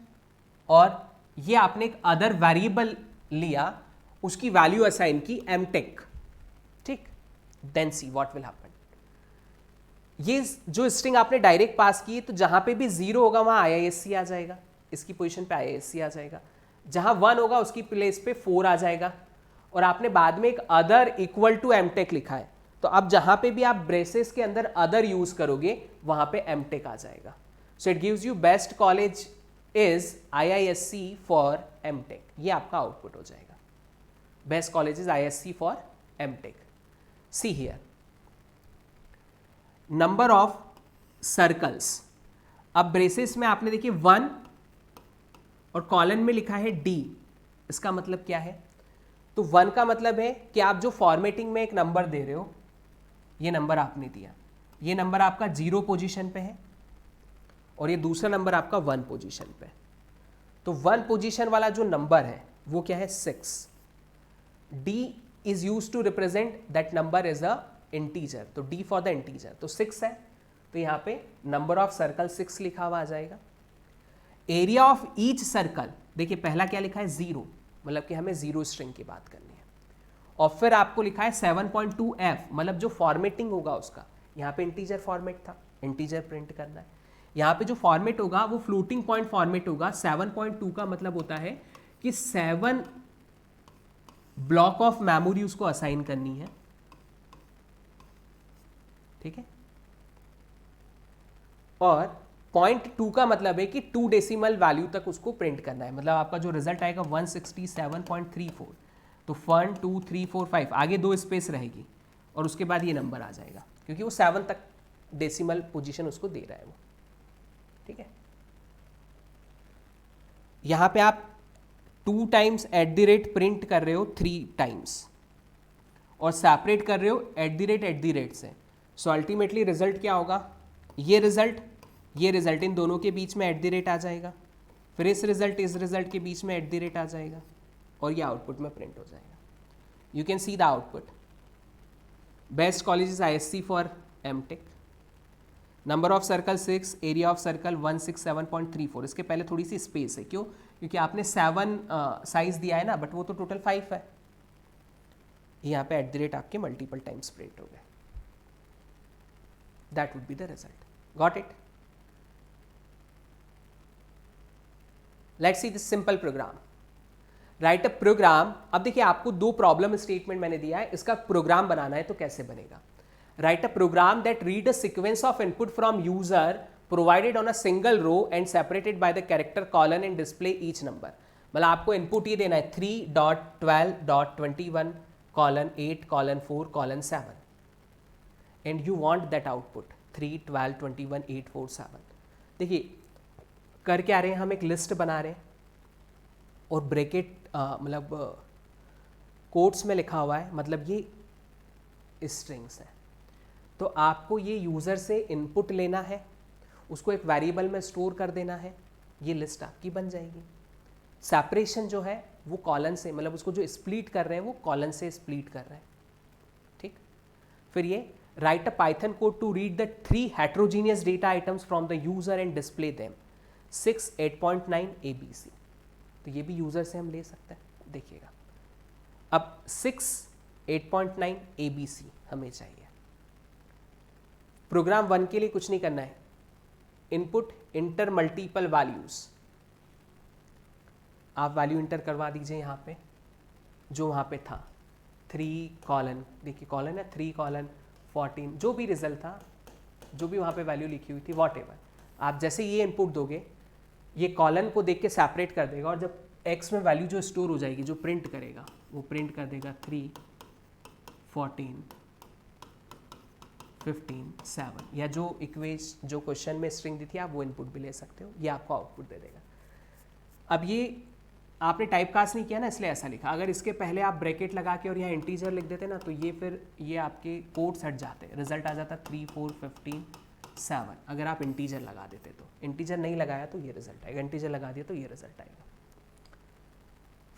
और ये आपने एक अदर वेरिएबल लिया, उसकी वैल्यू असाइन की mtech, ठीक। Then see what will happen, ये जो स्ट्रिंग आपने डायरेक्ट पास की तो जहां पे भी 0 होगा वहां IISc आ जाएगा, इसकी पोजीशन पे IISc आ जाएगा, जहां 1 होगा उसकी प्लेस पे 4 आ जाएगा, और आपने बाद में एक अदर इक्वल टू mtech लिखा है, तो अब जहां पे भी आप ब्रेसेस के अंदर अदर यूज करोगे वहां पे mtech आ जाएगा। So it gives you best college is IISc for mtech, ये आपका आउटपुट हो जाएगा, best college is IISc for mtech। See here, number of circles, अब ब्रेसेस में आपने देखिए 1 और कॉलन में लिखा है D, इसका मतलब क्या है, तो 1 का मतलब है कि आप जो फॉर्मेटिंग में एक नंबर दे रहे हो, ये नंबर आपने दिया, ये नंबर आपका 0 पोजीशन पे है और ये दूसरा नंबर आपका 1 पोजीशन पे, तो 1 पोजीशन वाला जो नंबर है वो क्या है 6। D is use to represent that number is a integer, तो D फॉर द इंटीजर, तो 6 है, तो यहाँ पे नंबर ऑफ सर्कल 6 लिखा हुआ आ जाएगा। एरिया ऑफ ईच सर्कल, देखिए पहला क्या लिखा है 0, मतलब कि हमें 0 स्ट्रिंग की बात करनी है, और फिर आपको लिखा है 7.2f, मतलब जो फॉर्मेटिंग होगा उसका, यहाँ पे इंटीजर फॉर्मेट था, इंटीजर प्रिंट करना है, यहाँ पे जो फॉर्मेट होगा वो फ्लोटिंग पॉइंट फॉर्मेट होगा। 7.2 का मतलब होता है कि 7 ब्लॉक ऑफ मेमोरी उसको असाइन करनी है, ठीक है, और 0.2 का मतलब है कि 2 डेसिमल वैल्यू तक उसको प्रिंट करना है। मतलब आपका जो रिजल्ट आएगा 167.34, तो 1 2 3 4 5 आगे 2 स्पेस रहेगी और उसके बाद ये नंबर आ जाएगा, क्योंकि वो 7 तक डेसिमल पोजीशन उसको दे रहा है वो, ठीक है। यहां पे आप 2 टाइम्स @ प्रिंट कर रहे हो 3 टाइम्स और सेपरेट कर रहे हो @ से। सो अल्टीमेटली रिजल्ट क्या होगा, ये रिजल्ट इन दोनों के बीच में @ आ जाएगा, फिर इस रिजल्ट के बीच में @ आ जाएगा और ये आउटपुट में प्रिंट हो जाएगा। You can see the output. Best colleges ISC for MTech, number of circle 6, area of circle 167.34। इसके पहले थोड़ी सी स्पेस है, क्यों, क्योंकि आपने 7 साइज दिया है ना, बट वो तो टोटल 5 है। यहाँ पे @ आपके मल्टीपल टाइम्स प्रिंट हो गए। That would be the result. Got it? Let's see this simple program. Write a program. अब देखिए आपको 2 प्रॉब्लम स्टेटमेंट मैंने दिया है, इसका प्रोग्राम बनाना है तो कैसे बनेगा। Write a program that read a sequence of input from user provided on a single row and separated by the character colon and display each number. मतलब आपको इनपुट ये देना है 3.12.21:8:4:7 and you want that output 3 12 21 8 4 7। देखिए कर क्या रहे हैं, हम एक लिस्ट बना रहे हैं और ब्रैकेट मतलब कोट्स में लिखा हुआ है, मतलब ये स्ट्रिंग्स है। तो आपको ये यूज़र से इनपुट लेना है, उसको एक वेरिएबल में स्टोर कर देना है, ये लिस्ट आपकी बन जाएगी। सेपरेशन जो है वो कॉलन से, मतलब उसको जो स्प्लिट कर रहे हैं वो कॉलन से स्प्लिट कर रहे हैं, ठीक। फिर ये write a Python code to read the 3 heterogeneous data items from the user and display them 6 8.9 ABC। तो ये भी यूजर से हम ले सकते हैं, देखिएगा। अब 6 8.9 ABC हमें चाहिए। प्रोग्राम 1 के लिए कुछ नहीं करना है, इनपुट इंटर मल्टीपल वैल्यूज, आप वैल्यू इंटर करवा दीजिए यहाँ पे जो वहाँ पे था 3 कॉलन, देखिए कॉलन है 3 कॉलन 14, जो भी रिजल्ट था, जो भी वहाँ पे वैल्यू लिखी हुई थी, वॉटएवर। आप जैसे ये इनपुट दोगे ये कॉलन को देख के सेपरेट कर देगा और जब x में वैल्यू जो स्टोर हो जाएगी, जो प्रिंट करेगा, वो प्रिंट कर देगा 3 14 15 7, या जो इक्वेशन जो क्वेश्चन में स्ट्रिंग दी थी आप वो इनपुट भी ले सकते हो, ये आपको आउटपुट दे देगा। अब ये आपने टाइप कास्ट नहीं किया ना, इसलिए ऐसा लिखा। अगर इसके पहले आप ब्रैकेट लगा के और यहाँ इंटीजर लिख देते ना, तो ये फिर ये आपके कोड्स हट जाते, रिजल्ट आ जाता 3 4 15 7। अगर आप इंटीजर लगा देते तो, इंटीजर नहीं लगाया तो ये रिजल्ट आएगा, इंटीजर लगा दिया तो ये रिजल्ट आएगा।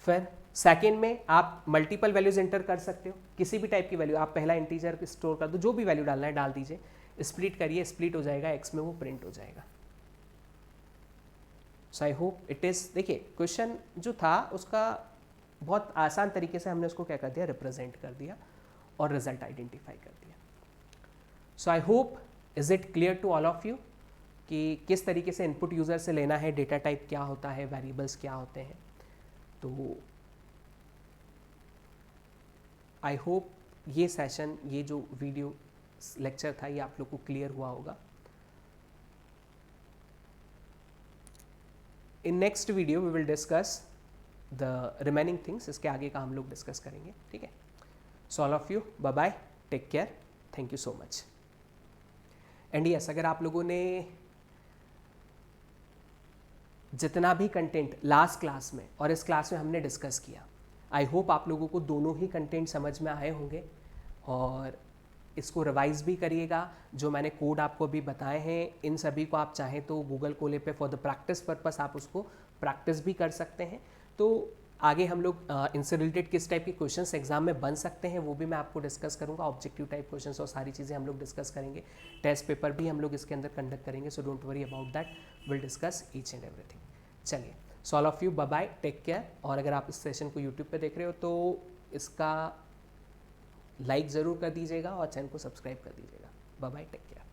फिर सेकेंड में आप मल्टीपल वैल्यूज एंटर कर सकते हो, किसी भी टाइप की वैल्यू। आप पहला इंटीजर स्टोर कर दो, जो भी वैल्यू डालना है डाल दीजिए, स्प्लिट करिए, स्प्लिट हो जाएगा, एक्स में वो प्रिंट हो जाएगा। सो आई होप इट इज़, देखिए क्वेश्चन जो था उसका बहुत आसान तरीके से हमने उसको क्या कर दिया, रिप्रेजेंट कर दिया और रिजल्ट आइडेंटिफाई कर दिया। So I hope is it clear to all of you कि किस तरीके से इनपुट यूज़र से लेना है, डेटा टाइप क्या होता है, वेरिएबल्स क्या होते हैं। तो आई होप ये सेशन, ये जो वीडियो लेक्चर था, ये आप लोग को क्लियर हुआ होगा। In next video we will discuss the remaining things, इसके आगे का हम लोग डिस्कस करेंगे, ठीक है। So all of you bye bye, take care, thank you so much. And yes, अगर आप लोगों ने जितना भी कंटेंट लास्ट क्लास में और इस क्लास में हमने डिस्कस किया, आई होप आप लोगों को दोनों ही कंटेंट समझ में आए होंगे और इसको रिवाइज भी करिएगा। जो मैंने कोड आपको अभी बताए हैं, इन सभी को आप चाहें तो गूगल कोले पे फॉर द प्रैक्टिस पर्पस आप उसको प्रैक्टिस भी कर सकते हैं। तो आगे हम लोग इनसे रिलेटेड किस टाइप के क्वेश्चंस एग्जाम में बन सकते हैं वो भी मैं आपको डिस्कस करूंगा। ऑब्जेक्टिव टाइप क्वेश्चंस और सारी चीज़ें हम लोग डिस्कस करेंगे। टेस्ट पेपर भी हम लोग इसके अंदर कंडक्ट करेंगे, so don't worry about that, will discuss each and everything. चलिए, so all of you bye bye, take care. और अगर आप इस सेशन को यूट्यूब पे देख रहे हो तो इसका लाइक ज़रूर कर दीजिएगा और चैनल को सब्सक्राइब कर दीजिएगा। Bye bye, take care.